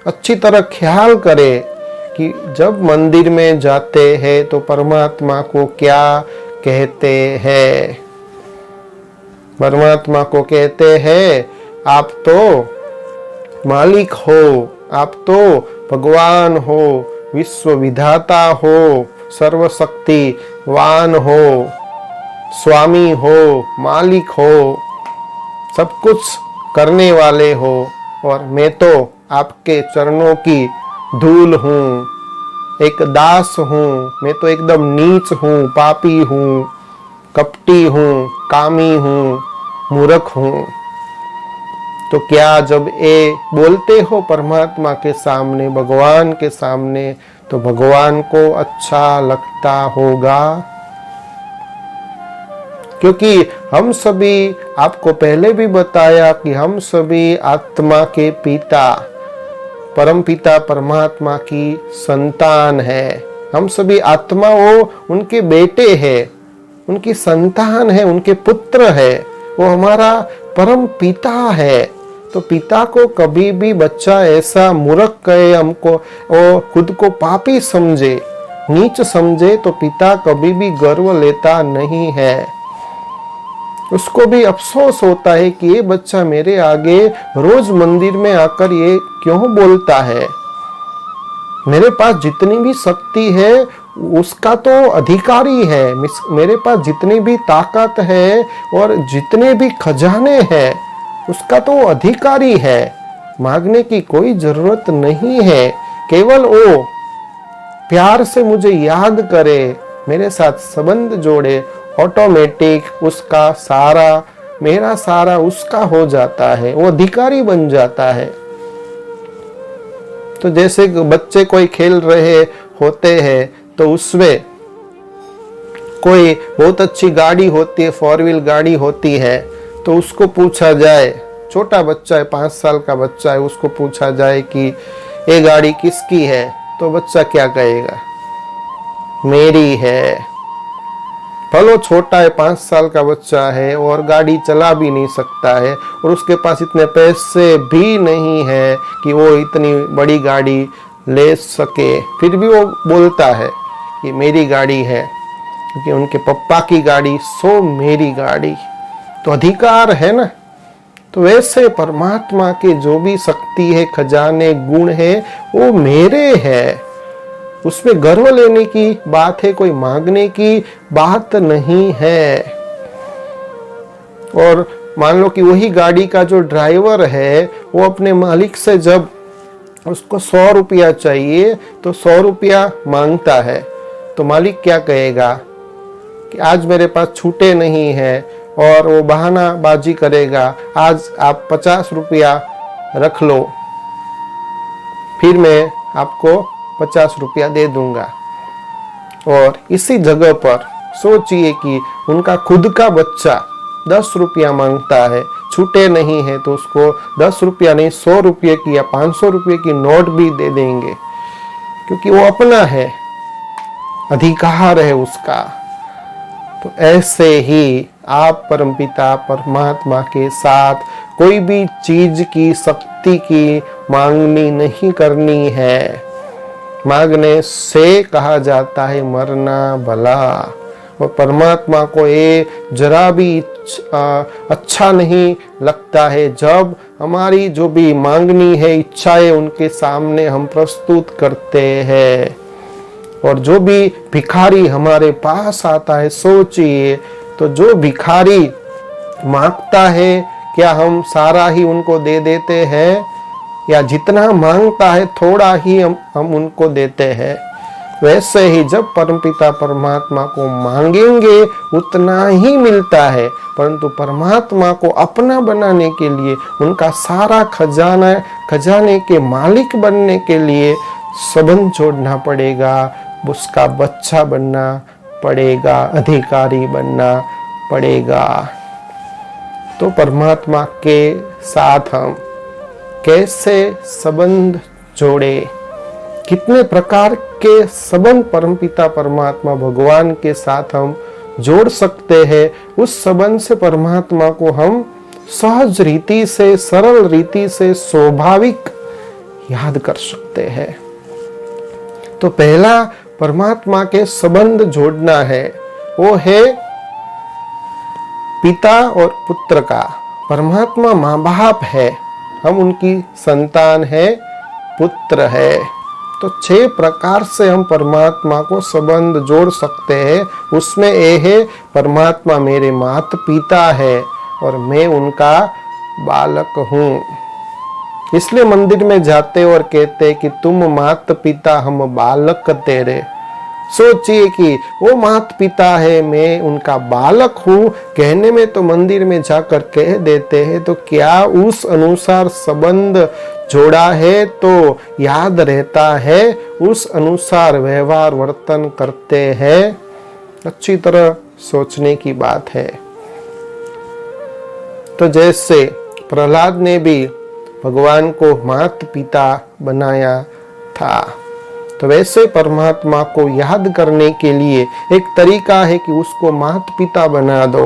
Speaker 1: अच्छी तरह ख्याल करें कि जब मंदिर में जाते हैं तो परमात्मा को क्या कहते हैं। परमात्मा को कहते हैं आप तो मालिक हो, आप तो भगवान हो, विश्व विधाता हो, सर्वशक्तिवान हो, स्वामी हो, मालिक हो, सब कुछ करने वाले हो, और मैं तो आपके चरणों की धूल हूँ, एक दास हूँ, मैं तो एकदम नीच हूँ, पापी हूँ, कपटी हूँ, कामी हूँ, मूर्ख हूँ। तो क्या जब ये बोलते हो परमात्मा के सामने, भगवान के सामने, तो भगवान को अच्छा लगता होगा? क्योंकि हम सभी, आपको पहले भी बताया कि हम सभी आत्मा के पिता, परम पिता परमात्मा की संतान है। हम सभी आत्माओं उनके बेटे हैं, उनकी संतान है, उनके पुत्र है। वो हमारा परम पिता है। तो पिता को कभी भी बच्चा ऐसा मूर्ख कहे हमको, और खुद को पापी समझे, नीच समझे, तो पिता कभी भी गर्व लेता नहीं है। उसको भी अफसोस होता है कि ये बच्चा मेरे आगे रोज मंदिर में आकर ये क्यों बोलता है। मेरे पास जितनी भी शक्ति है उसका तो अधिकारी है, मेरे पास जितनी भी ताकत है और जितने भी खजाने हैं उसका तो अधिकारी है। मांगने की कोई जरूरत नहीं है, केवल वो प्यार से मुझे याद करे, मेरे साथ संबंध जोड़े, ऑटोमेटिक उसका सारा, मेरा सारा उसका हो जाता है, वो अधिकारी बन जाता है। तो जैसे बच्चे कोई खेल रहे होते हैं तो उसमें कोई बहुत अच्छी गाड़ी होती है, 4 व्हील गाड़ी होती है, तो उसको पूछा जाए, छोटा बच्चा है, 5 साल का बच्चा है, उसको पूछा जाए कि ये गाड़ी किसकी है, तो बच्चा क्या कहेगा? मेरी है। भलो छोटा है, 5 साल का बच्चा है और गाड़ी चला भी नहीं सकता है, और उसके पास इतने पैसे भी नहीं है कि वो इतनी बड़ी गाड़ी ले सके, फिर भी वो बोलता है कि मेरी गाड़ी है, क्योंकि उनके पप्पा की गाड़ी सो मेरी गाड़ी। तो अधिकार है ना। तो वैसे परमात्मा के जो भी शक्ति है, खजाने, गुण है, वो मेरे है। उसमें गर्व लेने की बात है, कोई मांगने की बात नहीं है। और मान लो कि वही गाड़ी का जो ड्राइवर है वो अपने मालिक से जब उसको 100 रुपया चाहिए तो 100 रुपया मांगता है, तो मालिक क्या कहेगा कि आज मेरे पास छूटे नहीं है, और वो बहानाबाजी करेगा, आज आप 50 रुपया रख लो, फिर मैं आपको 50 रुपया दे दूंगा। और इसी जगह पर सोचिए कि उनका खुद का बच्चा 10 रुपया मांगता है, छूटे नहीं है, तो उसको 10 रुपया नहीं 100 रुपये की या 500 रुपये की नोट भी दे देंगे, क्योंकि वो अपना है, अधिकार है उसका। तो ऐसे ही आप परमपिता परमात्मा के साथ कोई भी चीज की, शक्ति की मांगनी नहीं करनी है। मांगने से कहा जाता है मरना भला। और परमात्मा को ये जरा भी अच्छा नहीं लगता है जब हमारी जो भी मांगनी है, इच्छाएं उनके सामने हम प्रस्तुत करते हैं। और जो भी भिखारी हमारे पास आता है, सोचिए, तो जो भिखारी मांगता है क्या हम सारा ही उनको दे देते हैं, या जितना मांगता है थोड़ा ही हम उनको देते हैं? वैसे ही जब परमपिता परमात्मा को मांगेंगे उतना ही मिलता है, परंतु परमात्मा को अपना बनाने के लिए, उनका सारा खजाने के मालिक बनने के लिए संबंध जोड़ना पड़ेगा, उसका बच्चा बनना पड़ेगा, अधिकारी बनना पड़ेगा। तो परमात्मा के साथ हम कैसे संबंध जोड़े, कितने प्रकार के संबंध परमपिता परमात्मा भगवान के साथ हम जोड़ सकते हैं, उस संबंध से परमात्मा को हम सहज रीति से, सरल रीति से, स्वाभाविक याद कर सकते हैं। तो पहला परमात्मा के संबंध जोड़ना है, वो है पिता और पुत्र का। परमात्मा माँ बाप है, हम उनकी संतान है, पुत्र है। तो 6 प्रकार से हम परमात्मा को संबंध जोड़ सकते हैं। उसमें ये है, परमात्मा मेरे माता पिता है और मैं उनका बालक हूँ। इसलिए मंदिर में जाते और कहते कि तुम मात पिता हम बालक तेरे। सोचिए कि वो माता पिता है, मैं उनका बालक हूँ, कहने में तो मंदिर में जाकर कह देते हैं, तो क्या उस अनुसार संबंध जोड़ा है तो याद रहता है, उस अनुसार व्यवहार वर्तन करते हैं? अच्छी तरह सोचने की बात है। तो जैसे प्रहलाद ने भी भगवान को माता पिता बनाया था, तो वैसे परमात्मा को याद करने के लिए एक तरीका है कि उसको माता पिता बना दो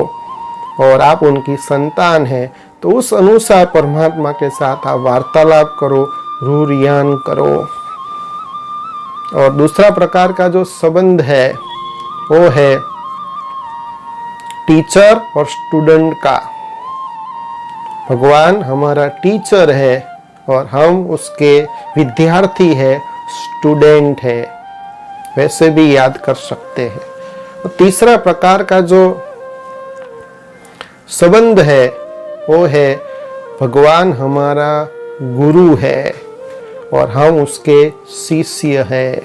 Speaker 1: और आप उनकी संतान हैं, तो उस अनुसार परमात्मा के साथ आप वार्तालाप करो, रूरियान करो। और दूसरा प्रकार का जो संबंध है वो है टीचर और स्टूडेंट का। भगवान हमारा टीचर है और हम उसके विद्यार्थी है, स्टूडेंट है, वैसे भी याद कर सकते हैं। और तीसरा प्रकार का जो संबंध है वो है भगवान हमारा गुरु है और हम उसके शिष्य हैं।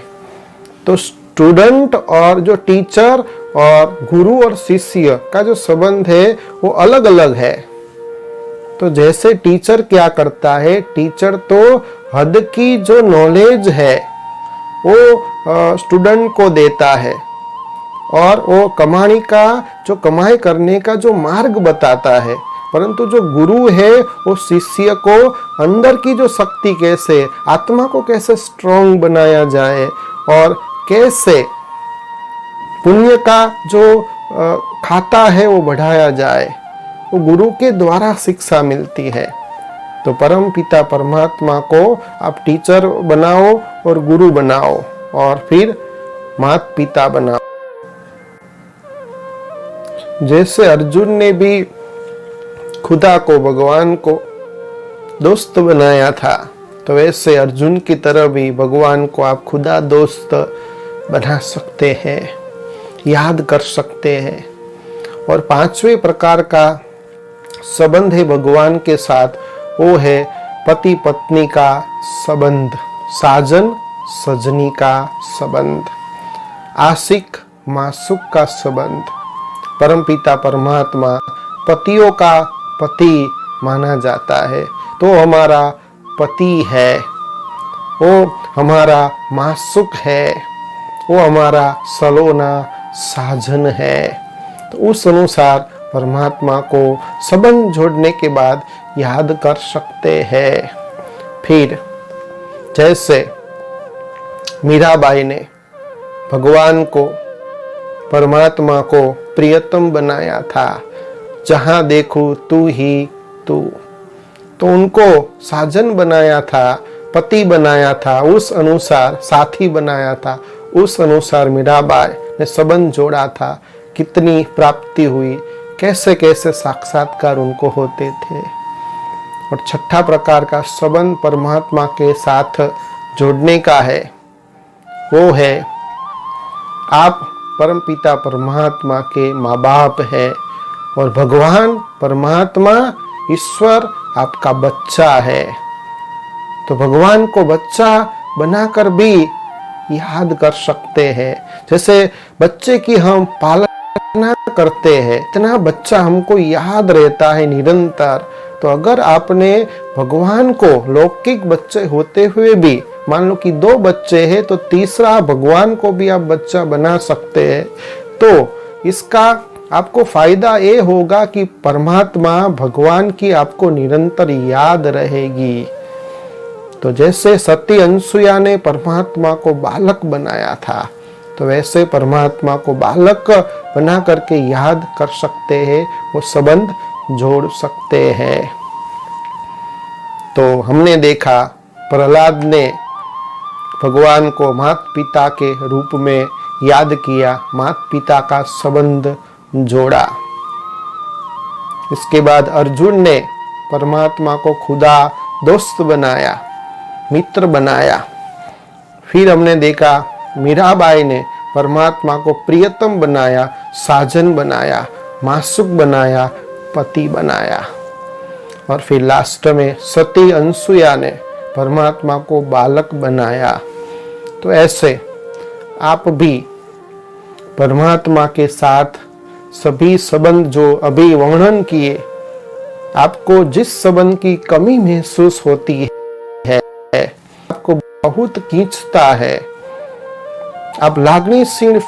Speaker 1: तो स्टूडेंट और जो टीचर और गुरु और शिष्य का जो संबंध है वो अलग अलग है। तो जैसे टीचर क्या करता है, टीचर तो हद की जो नॉलेज है वो स्टूडेंट को देता है और वो कमाई करने का जो मार्ग बताता है। परंतु जो गुरु है वो शिष्य को अंदर की जो शक्ति, कैसे आत्मा को कैसे स्ट्रॉन्ग बनाया जाए और कैसे पुण्य का जो खाता है वो बढ़ाया जाए, वो गुरु के द्वारा शिक्षा मिलती है। तो परम पिता परमात्मा को आप टीचर बनाओ और गुरु बनाओ और फिर माता पिता बनाओ। जैसे अर्जुन ने भी खुदा को, भगवान को दोस्त बनाया था, तो वैसे अर्जुन की तरह भी भगवान को आप खुदा दोस्त बना सकते हैं, याद कर सकते हैं। और पांचवें प्रकार का संबंध है भगवान के साथ, वो है पति पत्नी का संबंध, साजन सजनी का संबंध, आशिक मासुक का संबंध। परमपिता परमात्मा पतियों का पति माना जाता है, तो हमारा पति है, वो हमारा मासुक है, वो हमारा सलोना साजन है। तो उस अनुसार परमात्मा को संबंध जोड़ने के बाद याद कर सकते हैं। फिर जैसे मीराबाई ने भगवान को, परमात्मा को प्रियतम बनाया था, जहां देखूं तू ही तू, तो उनको साजन बनाया था, पति बनाया था, उस अनुसार साथी बनाया था, उस अनुसार मीराबाई ने संबंध जोड़ा था। कितनी प्राप्ति हुई, कैसे कैसे साक्षात्कार उनको होते थे। और छठा प्रकार का संबंध परमात्मा के साथ जोड़ने का है, वो है आप परमपिता परमात्मा के माँ बाप हैं और भगवान परमात्मा ईश्वर आपका बच्चा है। तो भगवान को बच्चा बनाकर भी याद कर सकते हैं। जैसे बच्चे की हम पालन करते हैं, इतना बच्चा हमको याद रहता है निरंतर। तो अगर आपने भगवान को लौकिक बच्चे होते हुए भी, मान लो कि 2 बच्चे हैं, तो तीसरा भगवान को भी आप बच्चा बना सकते हैं। तो इसका आपको फायदा ये होगा कि परमात्मा भगवान की आपको निरंतर याद रहेगी। तो जैसे सती अनसुया ने परमात्मा को बालक बनाया था, तो वैसे परमात्मा को बालक बना करके याद कर सकते हैं, वो संबंध जोड़ सकते हैं। तो हमने देखा प्रहलाद ने भगवान को माता पिता के रूप में याद किया, माता पिता का संबंध जोड़ा। इसके बाद अर्जुन ने परमात्मा को खुदा दोस्त बनाया, मित्र बनाया। फिर हमने देखा मीराबाई ने परमात्मा को प्रियतम बनाया, साजन बनाया, मासुक बनाया, पति बनाया। और फिर लास्ट में सती अनसुया ने परमात्मा को बालक बनाया। तो ऐसे आप भी परमात्मा के साथ सभी संबंध जो अभी वर्णन किए, आपको जिस संबंध की कमी महसूस होती है, आपको बहुत खींचता है, आप लागनीशील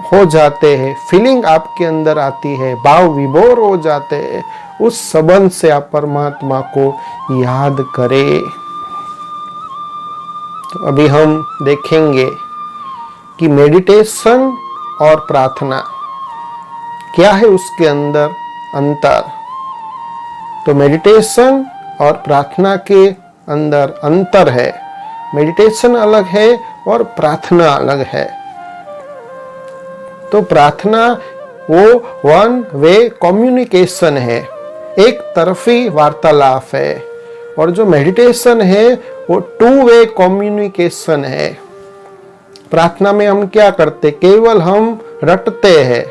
Speaker 1: हो जाते हैं, फीलिंग आपके अंदर आती है, भाव विभोर हो जाते हैं, उस संबंध से आप परमात्मा को याद करें। तो अभी हम देखेंगे कि मेडिटेशन और प्रार्थना क्या है, उसके अंदर अंतर। तो मेडिटेशन और प्रार्थना के अंदर अंतर है। मेडिटेशन अलग है और प्रार्थना अलग है। तो प्रार्थना वो वन वे कम्युनिकेशन है, एक तरफी वार्तालाप है, और जो मेडिटेशन है वो टू वे कम्युनिकेशन है। प्रार्थना में हम क्या करते, केवल हम रटते हैं,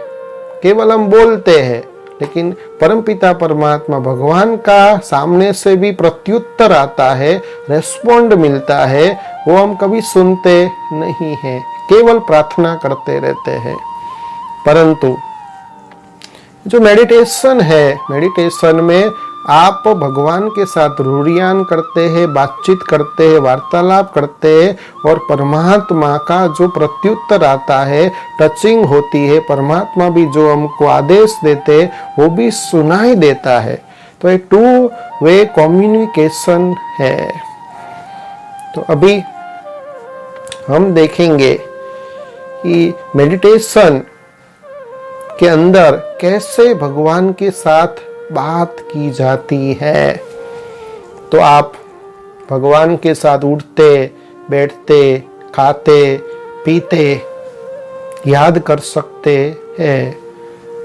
Speaker 1: केवल हम बोलते हैं, लेकिन परमपिता परमात्मा भगवान का सामने से भी प्रत्युत्तर आता है, रेस्पॉन्ड मिलता है, वो हम कभी सुनते नहीं हैं, केवल प्रार्थना करते रहते हैं। परंतु जो मेडिटेशन है, मेडिटेशन में आप भगवान के साथ रूढ़ियान करते हैं, बातचीत करते हैं, वार्तालाप करते हैं, और परमात्मा का जो प्रत्युत्तर आता है, टचिंग होती है, परमात्मा भी जो हमको आदेश देते वो भी सुनाई देता है। तो ये टू वे कम्युनिकेशन है। तो अभी हम देखेंगे कि मेडिटेशन के अंदर कैसे भगवान के साथ बात की जाती है। तो आप भगवान के साथ उठते बैठते खाते पीते याद कर सकते हैं।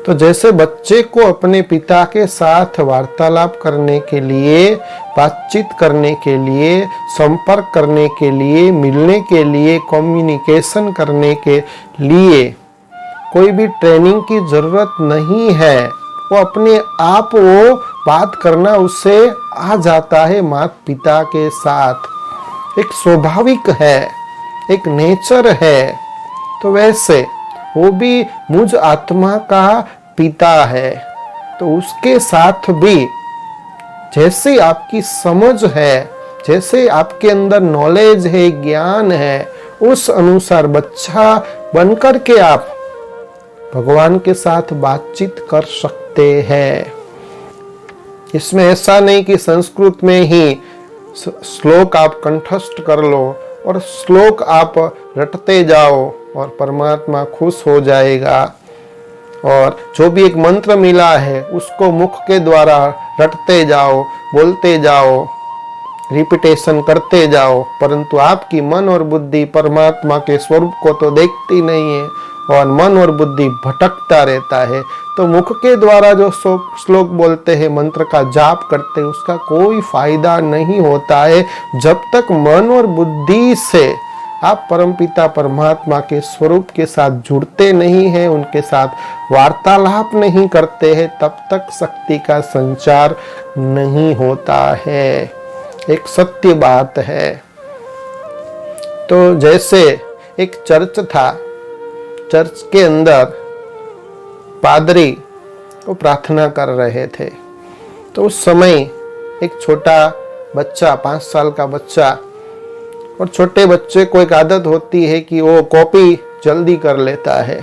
Speaker 1: तो जैसे बच्चे को अपने पिता के साथ वार्तालाप करने के लिए, बातचीत करने के लिए, संपर्क करने के लिए, मिलने के लिए, कम्युनिकेशन करने के लिए कोई भी ट्रेनिंग की जरूरत नहीं है, वो अपने आप वो बात करना उससे आ जाता है माता पिता के साथ, एक स्वाभाविक है, एक नेचर है। तो वैसे वो भी मुझ आत्मा का पिता है, तो उसके साथ भी जैसे आपकी समझ है, जैसे आपके अंदर नॉलेज है, ज्ञान है, उस अनुसार बच्चा बनकर के आप भगवान के साथ बातचीत कर सकते हैं। इसमें ऐसा नहीं कि संस्कृत में ही श्लोक आप कंठस्थ कर लो और श्लोक आप रटते जाओ और परमात्मा खुश हो जाएगा, और जो भी एक मंत्र मिला है उसको मुख के द्वारा रटते जाओ, बोलते जाओ, रिपीटेशन करते जाओ, परंतु आपकी मन और बुद्धि परमात्मा के स्वरूप को तो देखती नहीं है, और मन और बुद्धि भटकता रहता है। तो मुख के द्वारा जो श्लोक बोलते हैं, मंत्र का जाप करते हैं, उसका कोई फायदा नहीं होता है जब तक मन और बुद्धि से आप परमपिता परमात्मा के स्वरूप के साथ जुड़ते नहीं हैं, उनके साथ वार्तालाप नहीं करते हैं, तब तक शक्ति का संचार नहीं होता है। एक सत्य बात है। तो जैसे एक चर्च था, चर्च के अंदर पादरी वो प्रार्थना कर रहे थे। तो उस समय एक छोटा बच्चा, 5 साल का बच्चा, और छोटे बच्चे को एक आदत होती है कि वो कॉपी जल्दी कर लेता है।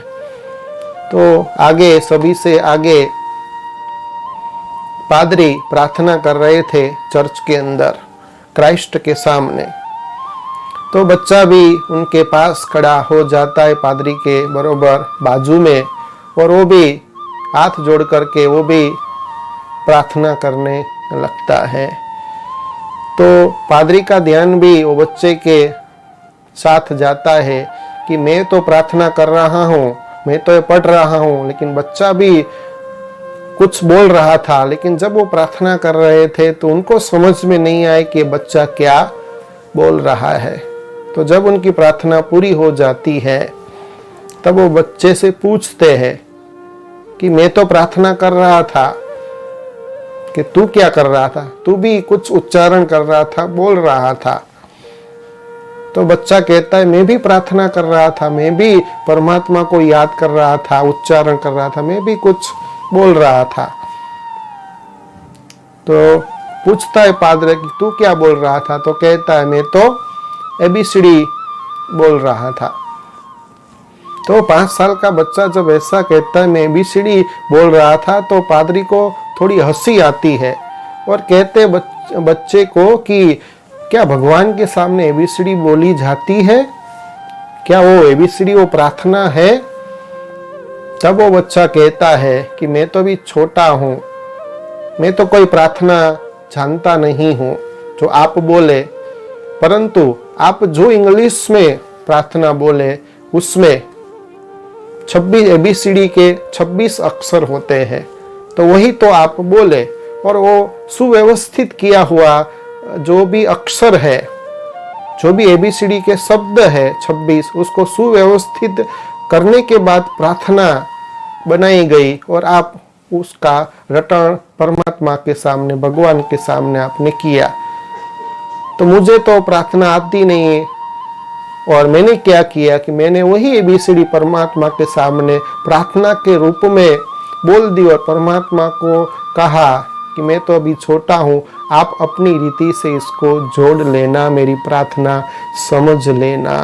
Speaker 1: तो आगे, सभी से आगे पादरी प्रार्थना कर रहे थे चर्च के अंदर, क्राइस्ट के सामने। तो बच्चा भी उनके पास खड़ा हो जाता है, पादरी के बरोबर बाजू में, और वो भी हाथ जोड़ करके वो भी प्रार्थना करने लगता है। तो पादरी का ध्यान भी वो बच्चे के साथ जाता है कि मैं तो प्रार्थना कर रहा हूँ, मैं तो ये पढ़ रहा हूँ, लेकिन बच्चा भी कुछ बोल रहा था। लेकिन जब वो प्रार्थना कर रहे थे तो उनको समझ में नहीं आया कि बच्चा क्या बोल रहा है। तो जब उनकी प्रार्थना पूरी हो जाती है तब वो बच्चे से पूछते हैं कि मैं तो प्रार्थना कर रहा था, कि तू क्या कर रहा था, तू भी कुछ उच्चारण कर रहा था, बोल रहा था। तो बच्चा कहता है मैं भी प्रार्थना कर रहा था, मैं भी परमात्मा को याद कर रहा था, उच्चारण कर रहा था, मैं भी कुछ बोल रहा था। तो पूछता है पादरे कि तू क्या बोल रहा था, तो कहता है मैं तो ABCD बोल रहा था। तो 5 साल का बच्चा जब ऐसा कहता है मैं ABCD बोल रहा था, तो पादरी को थोड़ी हंसी आती है और कहते बच्चे को कि क्या भगवान के सामने ABCD बोली जाती है, क्या वो ABCD वो प्रार्थना है? तब वो बच्चा कहता है कि मैं तो भी छोटा हूं, मैं तो कोई प्रार्थना जानता नहीं हूं जो आप बोले, परंतु आप जो इंग्लिश में प्रार्थना बोले उसमें 26 ABCD के 26 अक्षर होते हैं, तो वही तो आप बोले। और वो सुव्यवस्थित किया हुआ जो भी अक्षर है, जो भी ABCD के शब्द है 26, उसको सुव्यवस्थित करने के बाद प्रार्थना बनाई गई और आप उसका रटन परमात्मा के सामने, भगवान के सामने आपने किया। तो मुझे तो प्रार्थना आती नहीं है, और मैंने क्या किया कि मैंने वही ABCD परमात्मा के सामने प्रार्थना के रूप में बोल दी और परमात्मा को कहा कि मैं तो अभी छोटा हूँ, आप अपनी रीति से इसको जोड़ लेना, मेरी प्रार्थना समझ लेना।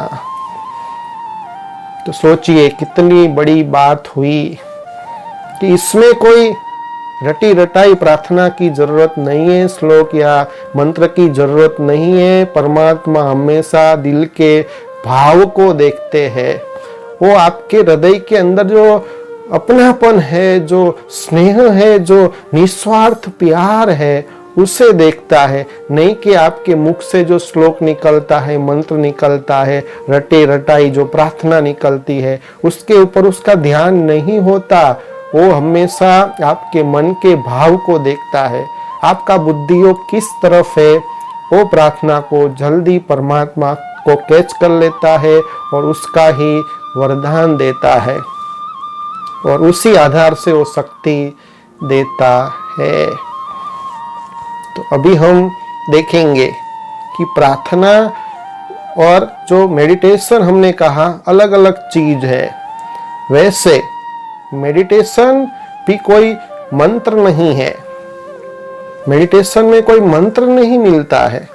Speaker 1: तो सोचिए कितनी बड़ी बात हुई कि इसमें कोई रटी रटाई प्रार्थना की जरूरत नहीं है, श्लोक या मंत्र की जरूरत नहीं है। परमात्मा हमेशा दिल के भाव को देखते हैं। वो आपके हृदय के अंदर जो अपनापन है, जो स्नेह है, जो निस्वार्थ प्यार है, उसे देखता है, नहीं कि आपके मुख से जो श्लोक निकलता है, मंत्र निकलता है, रटे रटाई जो प्रार्थना निकलती है, उसके ऊपर उसका ध्यान नहीं होता। वो हमेशा आपके मन के भाव को देखता है, आपका बुद्धियोग किस तरफ है। वो प्रार्थना को जल्दी परमात्मा को कैच कर लेता है और उसका ही वरदान देता है और उसी आधार से वो शक्ति देता है। तो अभी हम देखेंगे कि प्रार्थना और जो मेडिटेशन हमने कहा अलग अलग चीज है। वैसे मेडिटेशन भी कोई मंत्र नहीं है, मेडिटेशन में कोई मंत्र नहीं मिलता है।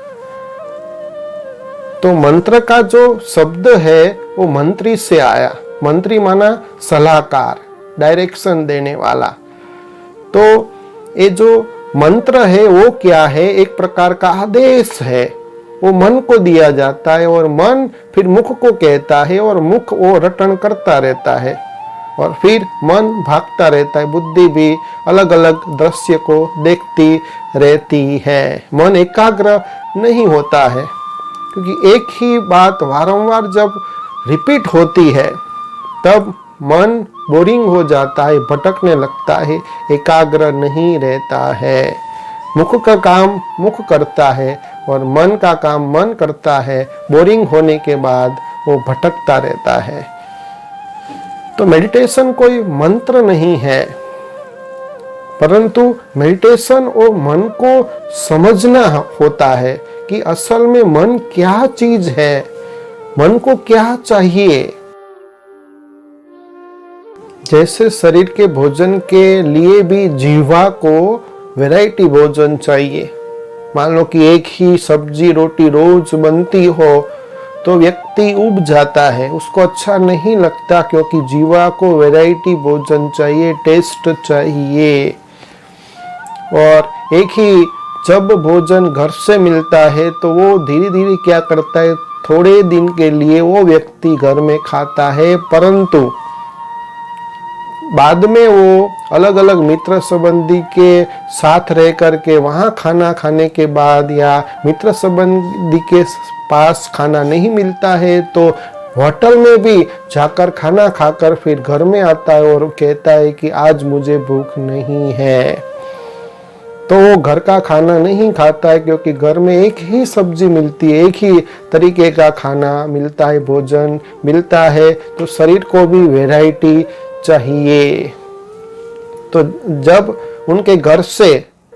Speaker 1: तो मंत्र का जो शब्द है वो मंत्री से आया। मंत्री माना सलाहकार, डायरेक्शन देने वाला। तो ये जो मंत्र है वो क्या है, एक प्रकार का आदेश है। वो मन को दिया जाता है और मन फिर मुख को कहता है और मुख वो रटन करता रहता है और फिर मन भागता रहता है। बुद्धि भी अलग अलग दृश्य को देखती रहती है। मन एकाग्र नहीं होता है क्योंकि एक ही बात वारंवार जब रिपीट होती है तब मन बोरिंग हो जाता है, भटकने लगता है, एकाग्र नहीं रहता है। मुख का काम मुख करता है और मन का काम मन करता है। बोरिंग होने के बाद वो भटकता रहता है। तो मेडिटेशन कोई मंत्र नहीं है, परंतु मेडिटेशन और मन को समझना होता है कि असल में मन क्या चीज है, मन को क्या चाहिए। जैसे शरीर के भोजन के लिए भी जीवा को वैरायटी भोजन चाहिए। मान लो कि एक ही सब्जी रोटी रोज बनती हो तो व्यक्ति उब जाता है, उसको अच्छा नहीं लगता, क्योंकि जीवा को वैरायटी भोजन चाहिए, टेस्ट चाहिए। और एक ही जब भोजन घर से मिलता है तो वो धीरे धीरे क्या करता है, थोड़े दिन के लिए वो व्यक्ति घर में खाता है, परंतु बाद में वो अलग अलग मित्र संबंधी के साथ रह करके वहाँ खाना खाने के बाद या मित्र संबंधी के पास खाना नहीं मिलता है तो होटल में भी जाकर खाना खाकर फिर घर में आता है और कहता है कि आज मुझे भूख नहीं है। तो वो घर का खाना नहीं खाता है क्योंकि घर में एक ही सब्जी मिलती है, एक ही तरीके का खाना मिलता है, भोजन मिलता है। तो शरीर को भी वैरायटी चाहिए। तो जब उनके घर से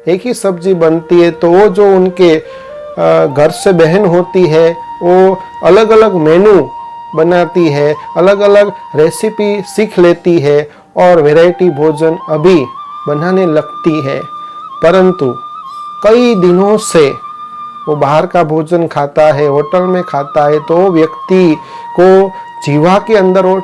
Speaker 1: एक ही सब्जी बनती है, तो वो जो उनके घर से बहन होती है वो अलग अलग मेनू बनाती है, अलग अलग रेसिपी सीख लेती है और वैरायटी भोजन अभी बनाने लगती है। परंतु कई दिनों से वो बाहर का भोजन खाता है, होटल में खाता है, तो व्यक्ति को जीवा के अंदर वो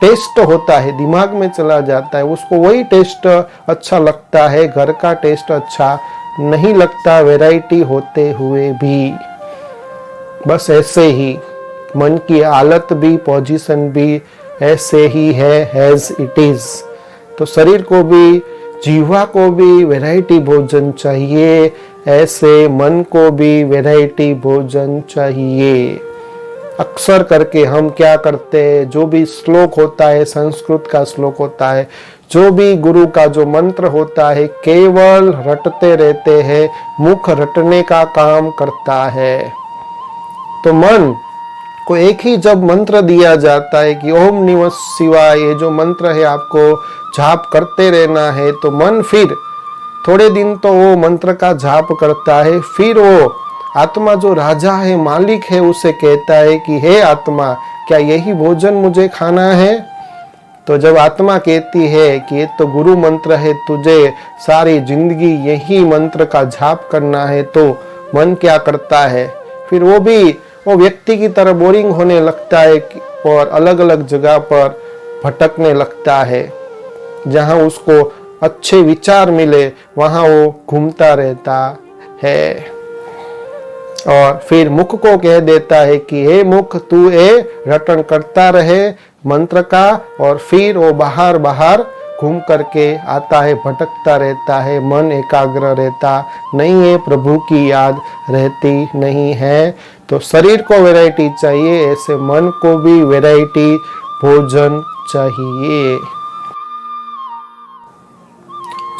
Speaker 1: टेस्ट होता है, दिमाग में चला जाता है, उसको वही टेस्ट अच्छा लगता है, घर का टेस्ट अच्छा नहीं लगता वैरायटी होते हुए भी। बस ऐसे ही मन की हालत भी, पोजीशन भी ऐसे ही है एज इट इज। तो शरीर को भी, जीवा को भी वैरायटी भोजन चाहिए, ऐसे मन को भी वैरायटी भोजन चाहिए। अक्सर करके हम क्या करते हैं, जो भी श्लोक होता है, संस्कृत का श्लोक होता है, जो भी गुरु का जो मंत्र होता है, केवल रटते रहते हैं, मुख रटने का काम करता है। तो मन को एक ही जब मंत्र दिया जाता है कि ओम नमः शिवाय, ये जो मंत्र है आपको जाप करते रहना है, तो मन फिर थोड़े दिन तो वो मंत्र का जाप करता है, फिर वो आत्मा जो राजा है, मालिक है, उसे कहता है कि हे आत्मा, क्या यही भोजन मुझे खाना है? तो जब आत्मा कहती है कि ये तो गुरु मंत्र है, तुझे सारी जिंदगी यही मंत्र का जाप करना है, तो मन क्या करता है, फिर वो व्यक्ति की तरह बोरिंग होने लगता है और अलग अलग जगह पर भटकने लगता है। जहां उसको अच्छे विचार मिले वहां वो घूमता रहता है और फिर मुख को कह देता है कि हे मुख, तू ये रटन करता रहे मंत्र का, और फिर वो बाहर घूम करके आता है, भटकता रहता है, मन एकाग्र रहता नहीं है, प्रभु की याद रहती नहीं है। तो शरीर को वैरायटी चाहिए, ऐसे मन को भी वैरायटी भोजन चाहिए।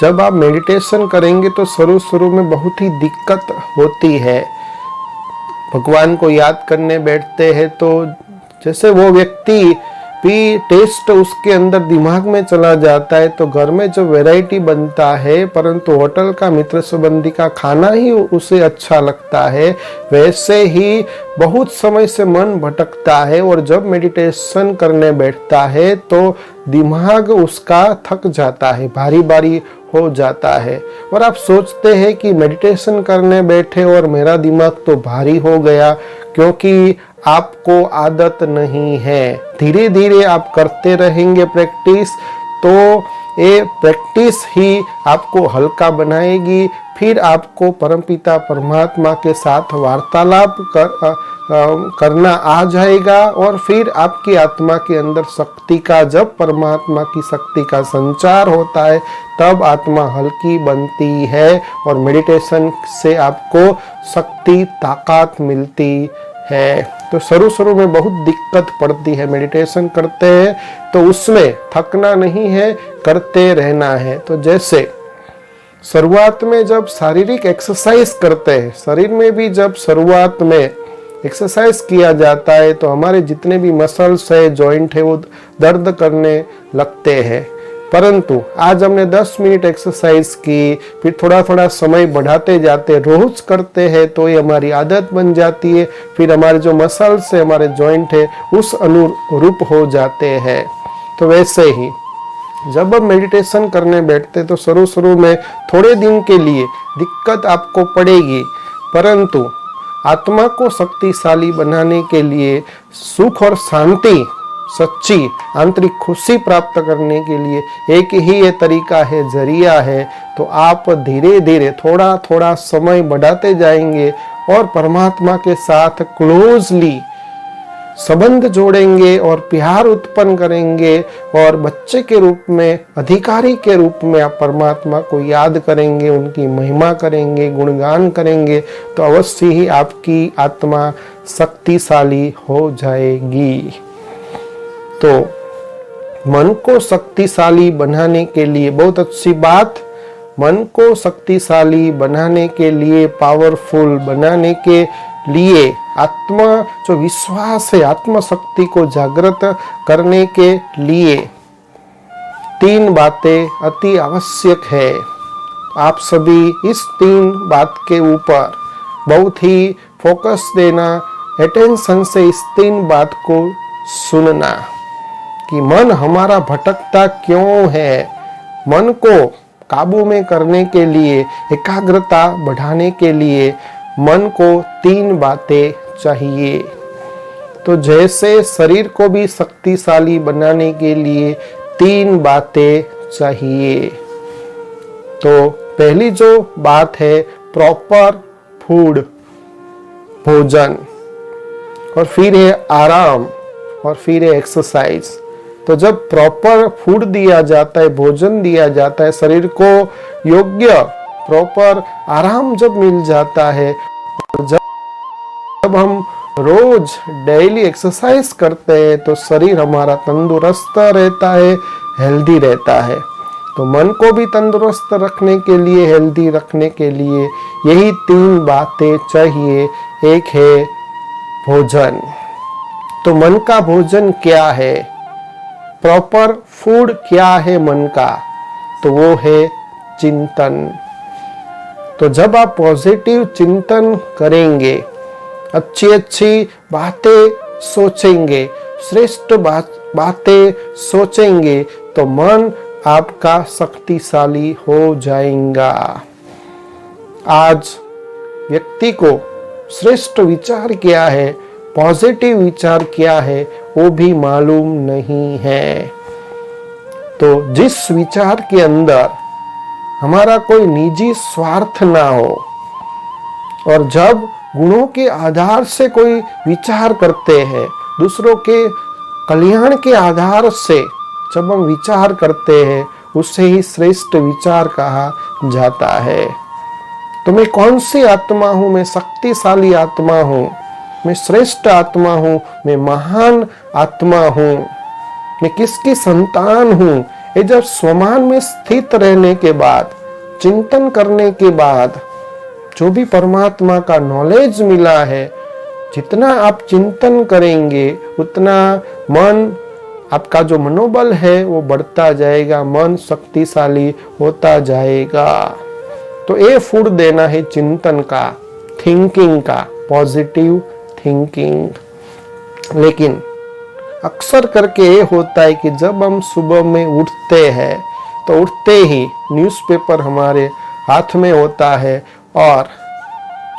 Speaker 1: जब आप मेडिटेशन करेंगे तो शुरू में बहुत ही दिक्कत होती है। भगवान को याद करने बैठते हैं तो जैसे वो व्यक्ति भी टेस्ट उसके अंदर दिमाग में चला जाता है, तो घर में जो वैरायटी बनता है, परंतु होटल का मित्र संबंधी का खाना ही उसे अच्छा लगता है, वैसे ही बहुत समय से मन भटकता है और जब मेडिटेशन करने बैठता है तो दिमाग उसका थक जाता है, भारी भारी हो जाता है। और आप सोचते हैं कि मेडिटेशन करने बैठे और मेरा दिमाग तो भारी हो गया, क्योंकि आपको आदत नहीं है। धीरे धीरे आप करते रहेंगे प्रैक्टिस, तो ये प्रैक्टिस ही आपको हल्का बनाएगी। फिर आपको परमपिता परमात्मा के साथ वार्तालाप करना आ जाएगा और फिर आपकी आत्मा के अंदर शक्ति का, जब परमात्मा की शक्ति का संचार होता है तब आत्मा हल्की बनती है और मेडिटेशन से आपको शक्ति, ताकत मिलती है। तो शुरू में बहुत दिक्कत पड़ती है, मेडिटेशन करते हैं तो उसमें थकना नहीं है, करते रहना है। तो जैसे शुरुआत में जब शारीरिक एक्सरसाइज करते हैं, शरीर में भी जब शुरुआत में एक्सरसाइज किया जाता है तो हमारे जितने भी मसल्स है, जॉइंट है, वो दर्द करने लगते हैं। परंतु आज हमने 10 मिनट एक्सरसाइज की, फिर थोड़ा थोड़ा समय बढ़ाते जाते, रोज करते हैं तो ये हमारी आदत बन जाती है। फिर हमारे जो मसल्स है, हमारे जॉइंट है, उस अनुरूप हो जाते हैं। तो वैसे ही जब हम मेडिटेशन करने बैठते तो शुरू में थोड़े दिन के लिए दिक्कत आपको पड़ेगी, परंतु आत्मा को शक्तिशाली बनाने के लिए, सुख और शांति, सच्ची आंतरिक खुशी प्राप्त करने के लिए एक ही ये तरीका है, जरिया है। तो आप धीरे धीरे थोड़ा थोड़ा समय बढ़ाते जाएंगे और परमात्मा के साथ क्लोजली संबंध जोड़ेंगे और प्यार उत्पन्न करेंगे और बच्चे के रूप में, अधिकारी के रूप में आप परमात्मा को याद करेंगे, उनकी महिमा करेंगे, गुणगान करेंगे, तो अवश्य ही आपकी आत्मा शक्तिशाली हो जाएगी। तो मन को शक्तिशाली बनाने के लिए, बहुत अच्छी बात, मन को शक्तिशाली बनाने के लिए, पावरफुल बनाने के लिए, आत्मा जो विश्वास है, आत्मशक्ति को जागृत करने के लिए 3 बातें अति आवश्यक है। आप सभी इस 3 बात के ऊपर बहुत ही फोकस देना, अटेंशन से इस 3 बात को सुनना कि मन हमारा भटकता क्यों है। मन को काबू में करने के लिए, एकाग्रता बढ़ाने के लिए मन को 3 बातें चाहिए। तो जैसे शरीर को भी शक्तिशाली बनाने के लिए 3 बातें चाहिए। तो पहली जो बात है प्रॉपर फूड, भोजन, और फिर है आराम, और फिर है एक्सरसाइज। तो जब प्रॉपर फूड दिया जाता है, भोजन दिया जाता है, शरीर को योग्य प्रॉपर आराम जब मिल जाता है, और जब हम रोज डेली एक्सरसाइज करते हैं तो शरीर हमारा तंदुरुस्त रहता है, हेल्दी रहता है। तो मन को भी तंदुरुस्त रखने के लिए, हेल्दी रखने के लिए यही 3 बातें चाहिए। एक है भोजन। तो मन का भोजन क्या है, प्रॉपर फूड क्या है मन का, तो वो है चिंतन। तो जब आप पॉजिटिव चिंतन करेंगे, अच्छी अच्छी बातें सोचेंगे, श्रेष्ठ बातें सोचेंगे, तो मन आपका शक्तिशाली हो जाएगा। आज व्यक्ति को श्रेष्ठ विचार क्या है, पॉजिटिव विचार क्या है, वो भी मालूम नहीं है। तो जिस विचार के अंदर हमारा कोई निजी स्वार्थ ना हो, और जब गुणों के आधार से कोई विचार करते हैं, दूसरों के कल्याण के आधार से जब हम विचार करते हैं, उसे ही श्रेष्ठ विचार कहा जाता है। तो मैं कौन सी आत्मा हूं, मैं शक्तिशाली आत्मा हूं, मैं श्रेष्ठ आत्मा हूं, मैं महान आत्मा हूं, मैं किसकी संतान हूं, ये जब स्वमान में स्थित रहने के बाद, चिंतन करने के बाद, जो भी परमात्मा का नॉलेज मिला है, जितना आप चिंतन करेंगे उतना मन, आपका जो मनोबल है वो बढ़ता जाएगा, मन शक्तिशाली होता जाएगा। तो ये फूड देना है चिंतन का, थिंकिंग का, पॉजिटिव थिंकिंग। लेकिन अक्सर करके ये होता है कि जब हम सुबह में उठते हैं तो उठते ही न्यूज़पेपर हमारे हाथ में होता है, और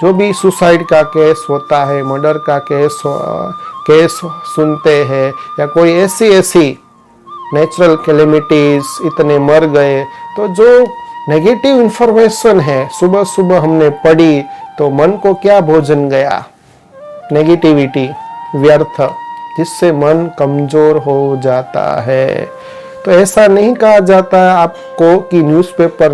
Speaker 1: जो भी सुसाइड का केस होता है, मर्डर का केस सुनते हैं, या कोई ऐसी नेचुरल कैलेमिटीज, इतने मर गए, तो जो नेगेटिव इंफॉर्मेशन है सुबह सुबह हमने पढ़ी, तो मन को क्या भोजन गया, नेगेटिविटी, व्यर्थ, जिससे मन कमजोर हो जाता है। तो ऐसा नहीं कहा जाता है आपको कि न्यूज़पेपर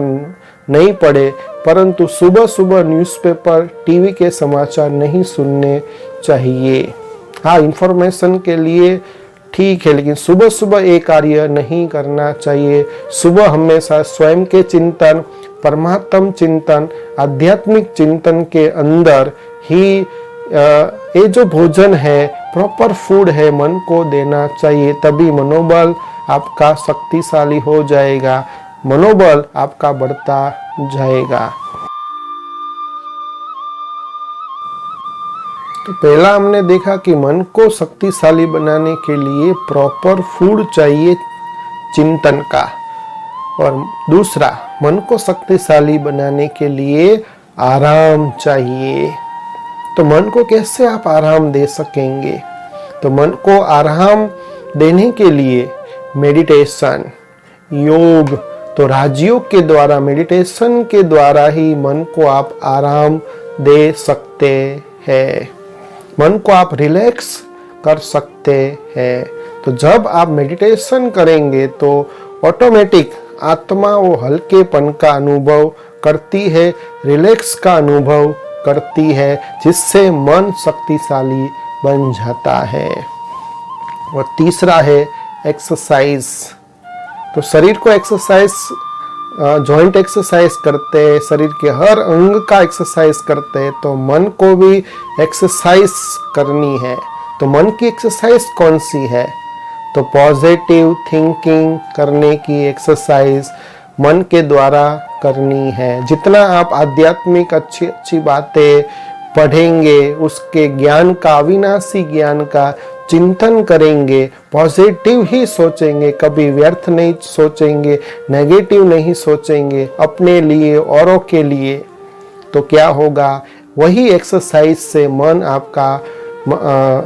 Speaker 1: नहीं पढ़े, परंतु सुबह सुबह न्यूज़पेपर, टीवी के समाचार नहीं सुनने चाहिए। हाँ, इंफॉर्मेशन के लिए ठीक है, लेकिन सुबह सुबह ये कार्य नहीं करना चाहिए। सुबह हमेशा स्वयं के चिंतन, परमात्म चिंतन, आध्यात्मिक चिंतन के अंदर ही ये जो भोजन है, प्रॉपर फूड है, मन को देना चाहिए। तभी मनोबल आपका शक्तिशाली हो जाएगा, मनोबल आपका बढ़ता जाएगा। तो पहला हमने देखा कि मन को शक्तिशाली बनाने के लिए प्रॉपर फूड चाहिए चिंतन का, और दूसरा मन को शक्तिशाली बनाने के लिए आराम चाहिए। तो मन को कैसे आप आराम दे सकेंगे? तो मन को आराम देने के लिए मेडिटेशन, योग, तो राजयोग के द्वारा, मेडिटेशन के द्वारा ही मन को आप आराम दे सकते हैं, मन को आप रिलैक्स कर सकते हैं। तो जब आप मेडिटेशन करेंगे तो ऑटोमेटिक आत्मा वो हल्केपन का अनुभव करती है, रिलैक्स का अनुभव करती है, जिससे मन शक्तिशाली बन जाता है। और तीसरा है एक्सरसाइज। तो शरीर को एक्सरसाइज, जॉइंट एक्सरसाइज करते हैं, शरीर के हर अंग का एक्सरसाइज करते हैं, तो मन को भी एक्सरसाइज करनी है। तो मन की एक्सरसाइज कौन सी है? तो पॉजिटिव थिंकिंग करने की एक्सरसाइज, मन के द्वारा करनी है। जितना आप आध्यात्मिक अच्छी अच्छी बातें पढ़ेंगे, उसके ज्ञान का, अविनाशी ज्ञान का चिंतन करेंगे, पॉजिटिव ही सोचेंगे, कभी व्यर्थ नहीं सोचेंगे, नेगेटिव नहीं सोचेंगे अपने लिए औरों के लिए, तो क्या होगा, वही एक्सरसाइज से मन आपका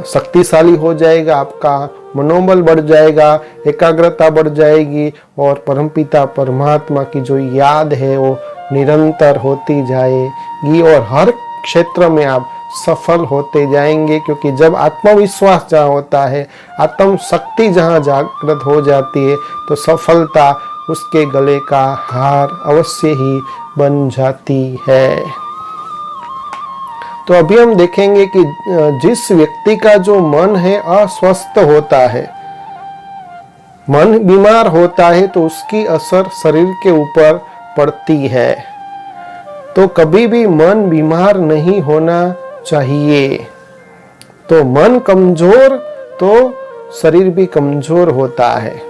Speaker 1: शक्तिशाली हो जाएगा, आपका मनोबल बढ़ जाएगा, एकाग्रता बढ़ जाएगी और परमपिता परमात्मा की जो याद है वो निरंतर होती जाएगी और हर क्षेत्र में आप सफल होते जाएंगे। क्योंकि जब आत्मविश्वास जहाँ होता है, आत्म शक्ति जहाँ जागृत हो जाती है, तो सफलता उसके गले का हार अवश्य ही बन जाती है। तो अभी हम देखेंगे कि जिस व्यक्ति का जो मन है अस्वस्थ होता है, मन बीमार होता है, तो उसकी असर शरीर के ऊपर पड़ती है। तो कभी भी मन बीमार नहीं होना चाहिए। तो मन कमजोर तो शरीर भी कमजोर होता है।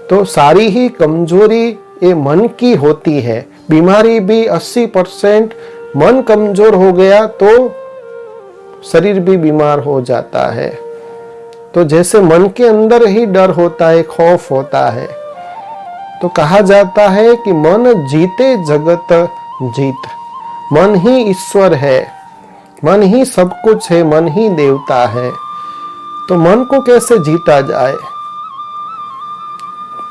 Speaker 1: तो सारी ही कमजोरी ये मन की होती है। बीमारी भी 80% मन कमजोर हो गया तो शरीर भी बीमार हो जाता है। तो जैसे मन के अंदर ही डर होता है, खौफ होता है, तो कहा जाता है कि मन जीते जगत जीत। मन ही ईश्वर है, मन ही सब कुछ है, मन ही देवता है। तो मन को कैसे जीता जाए?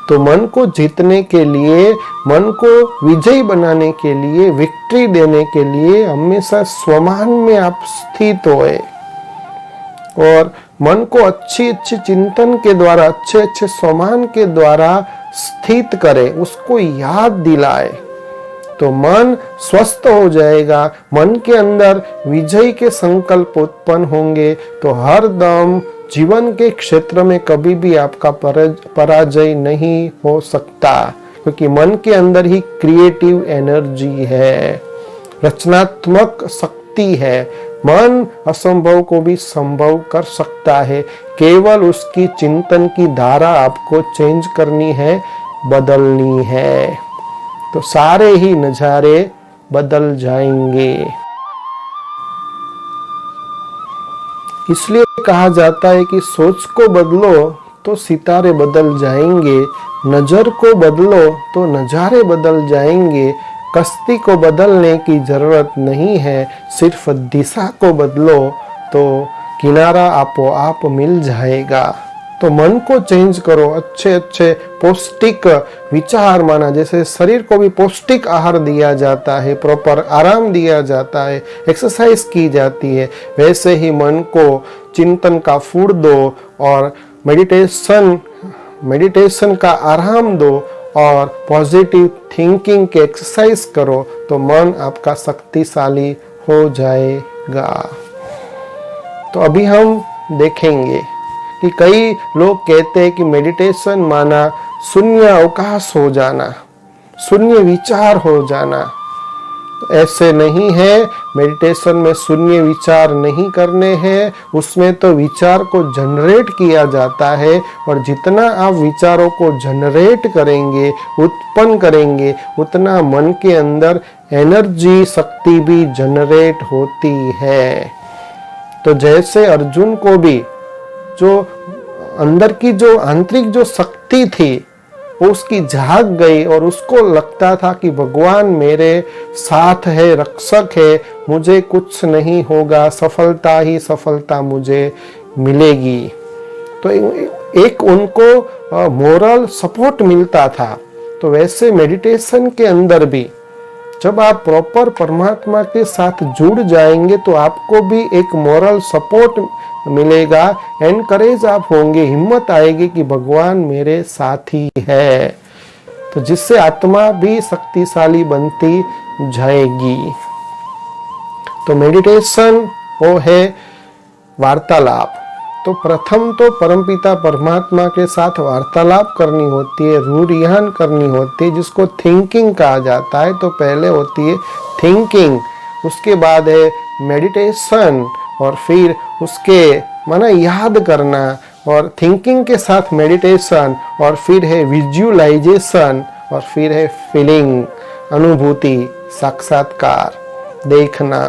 Speaker 1: तो मन को जीतने के लिए, मन को विजयी बनाने के लिए, विक्ट्री देने के लिए हमेशा स्वमान में आप स्थित होए और मन को अच्छी अच्छी चिंतन के द्वारा, अच्छे अच्छे स्वमान के द्वारा स्थित करे, उसको याद दिलाए, तो मन स्वस्थ हो जाएगा। मन के अंदर विजय के संकल्प उत्पन्न होंगे तो हर दम जीवन के क्षेत्र में कभी भी आपका पराजय नहीं हो सकता, क्योंकि मन के अंदर ही क्रिएटिव एनर्जी है, रचनात्मक शक्ति है। मन असंभव को भी संभव कर सकता है, केवल उसकी चिंतन की धारा आपको चेंज करनी है, बदलनी है, तो सारे ही नजारे बदल जाएंगे। इसलिए कहा जाता है कि सोच को बदलो तो सितारे बदल जाएंगे, नजर को बदलो तो नजारे बदल जाएंगे। कश्ती को बदलने की जरूरत नहीं है, सिर्फ दिशा को बदलो तो किनारा आपो आप मिल जाएगा। तो मन को चेंज करो, अच्छे अच्छे पौष्टिक विचार माना, जैसे शरीर को भी पौष्टिक आहार दिया जाता है, प्रॉपर आराम दिया जाता है, एक्सरसाइज की जाती है, वैसे ही मन को चिंतन का फूड दो और मेडिटेशन का आराम दो और पॉजिटिव थिंकिंग के एक्सरसाइज करो, तो मन आपका शक्तिशाली हो जाएगा। तो अभी हम देखेंगे कि कई लोग कहते हैं कि मेडिटेशन माना शून्य अवकाश हो जाना, शून्य विचार हो जाना। ऐसे नहीं है, मेडिटेशन में शून्य विचार नहीं करने हैं, उसमें तो विचार को जनरेट किया जाता है और जितना आप विचारों को जनरेट करेंगे, उत्पन्न करेंगे, उतना मन के अंदर एनर्जी शक्ति भी जनरेट होती है। तो जैसे अर्जुन को भी जो अंदर की जो आंतरिक जो शक्ति थी वो उसकी जाग गई और उसको लगता था कि भगवान मेरे साथ है, रक्षक है, मुझे कुछ नहीं होगा, सफलता ही सफलता मुझे मिलेगी। तो एक उनको मोरल सपोर्ट मिलता था। तो वैसे मेडिटेशन के अंदर भी जब आप प्रॉपर परमात्मा के साथ जुड़ जाएंगे तो आपको भी एक मोरल सपोर्ट मिलेगा, एनकरेज आप होंगे, हिम्मत आएगी कि भगवान मेरे साथी है, तो जिससे आत्मा भी शक्तिशाली बनती जाएगी। तो मेडिटेशन वो है वार्तालाप। तो प्रथम तो परमपिता परमात्मा के साथ वार्तालाप करनी होती है, रूरियान करनी होती है, जिसको थिंकिंग कहा जाता है। तो पहले होती है थिंकिंग, उसके बाद है मेडिटेशन और फिर उसके माना याद करना, और थिंकिंग के साथ मेडिटेशन और फिर है विजुअलाइजेशन और फिर है फीलिंग, अनुभूति, साक्षात्कार, देखना।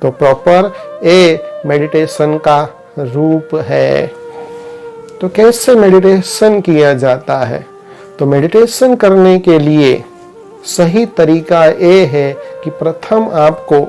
Speaker 1: तो प्रॉपर ए मेडिटेशन का रूप है। तो कैसे मेडिटेशन किया जाता है? तो मेडिटेशन करने के लिए सही तरीका ये है कि प्रथम आपको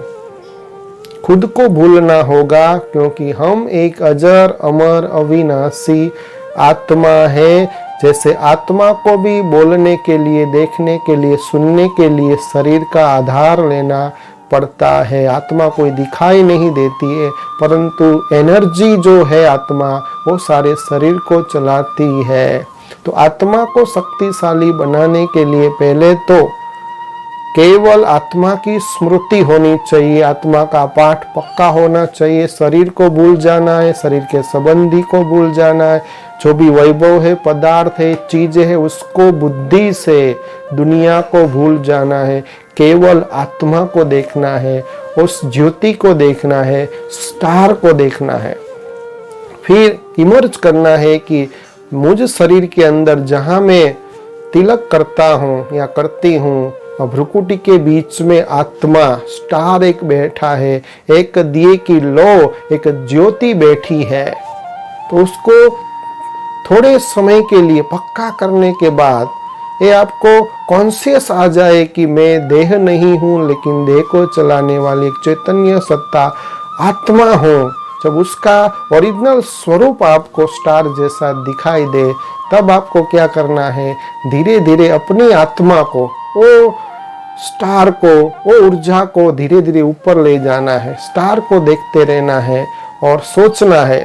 Speaker 1: खुद को भूलना होगा, क्योंकि हम एक अजर अमर अविनाशी आत्मा है। जैसे आत्मा को भी बोलने के लिए, देखने के लिए, सुनने के लिए शरीर का आधार लेना पड़ता है। आत्मा कोई दिखाई नहीं देती है, परंतु एनर्जी जो है आत्मा, वो सारे शरीर को चलाती है। तो आत्मा को शक्तिशाली बनाने के लिए पहले तो केवल आत्मा की स्मृति होनी चाहिए, आत्मा का पाठ पक्का होना चाहिए। शरीर को भूल जाना है, शरीर के संबंधी को भूल जाना है, जो भी वैभव है, पदार्थ है, चीजें है, उसको बुद्धि से दुनिया को भूल जाना है। केवल आत्मा को देखना है, उस ज्योति को देखना है, स्टार को देखना है। फिर इमर्ज करना है कि मुझ शरीर के अंदर जहां मैं तिलक करता हूं या करती हूं, भ्रुकुटी के बीच में आत्मा स्टार एक बैठा है, एक दिए की लो, एक ज्योति बैठी है। तो उसको थोड़े समय के लिए पक्का करने के बाद ये आपको कॉन्शियस आ जाए कि मैं देह नहीं हूं, लेकिन देह को चलाने वाली एक चैतन्य सत्ता आत्मा हूं। जब उसका ओरिजिनल स्वरूप आपको स्टार जैसा दिखाई दे, तब आपको क्या करना है? धीरे धीरे अपनी आत्मा को, वो स्टार को, वो ऊर्जा को धीरे धीरे ऊपर ले जाना है। स्टार को देखते रहना है और सोचना है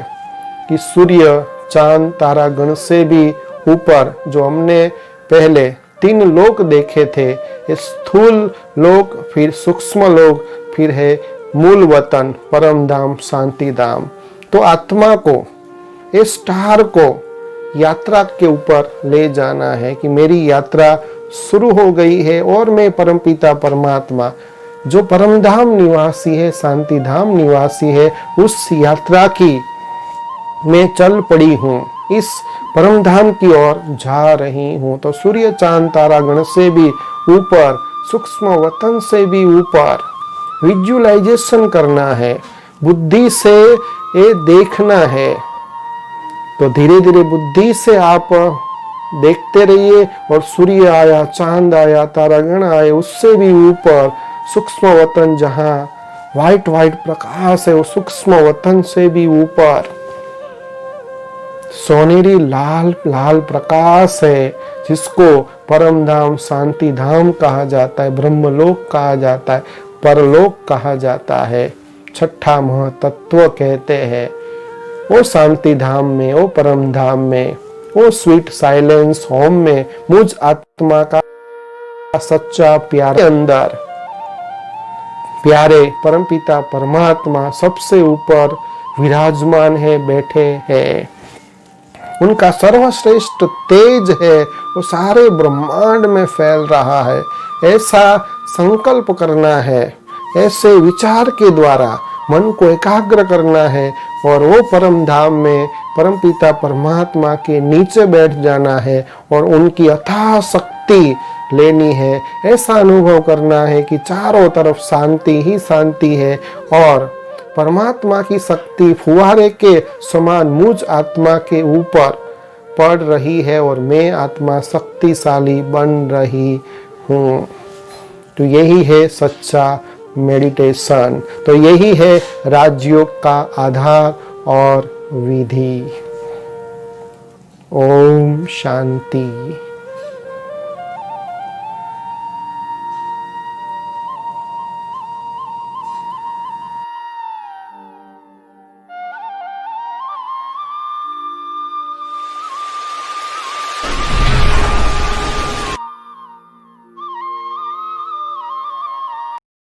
Speaker 1: कि सूर्य, चांद, तारा गण से भी ऊपर जो हमने पहले 3 लोक देखे थे, स्थूल लोक, फिर सूक्ष्म लोक, फिर है मूल वतन, परम धाम, शांति धाम। तो आत्मा को, इस स्टार को यात्रा के ऊपर ले जाना है कि मेरी यात्रा शुरू हो गई है और मैं परमपिता परमात्मा जो परम धाम निवासी है, शांति धाम निवासी है, उस यात्रा की मैं चल पड़ी हूँ, इस परम धाम की ओर जा रही हूँ। तो सूर्य, चांद, तारा गण से भी ऊपर, सूक्ष्म वतन से भी ऊपर विजुअलाइजेशन करना है, बुद्धि से ये देखना है। तो धीरे धीरे बुद्धि से आप देखते रहिए और सूर्य आया, चांद आया, तारागण आए, उससे भी ऊपर सूक्ष्म वतन जहां व्हाइट व्हाइट प्रकाश है, वो सूक्ष्म वतन से भी ऊपर सोनेरी लाल लाल प्रकाश है, जिसको परम धाम, शांति धाम कहा जाता है, ब्रह्मलोक कहा जाता है, परलोक कहा जाता है, छठा महातत्व कहते हैं। वो शांति धाम में, वो परम धाम में, वो स्वीट साइलेंस होम में मुझ आत्मा का सच्चा प्यारे अंदर प्यारे परमपिता परमात्मा सबसे ऊपर विराजमान है, बैठे हैं। उनका सर्वश्रेष्ठ तेज है, वो सारे ब्रह्मांड में फैल रहा है। ऐसा संकल्प करना है, ऐसे विचार के द्वारा मन को एकाग्र करना है और वो परम धाम में परमपिता परमात्मा के नीचे बैठ जाना है और उनकी अथाह शक्ति लेनी है। ऐसा अनुभव करना है कि चारों तरफ शांति ही शांति है और परमात्मा की शक्ति फुहारे के समान मुझ आत्मा के ऊपर पड़ रही है और मैं आत्मा शक्तिशाली बन रही हूँ। तो यही है सच्चा मेडिटेशन। तो यही है राजयोग का आधार और विधि। ओम शांति।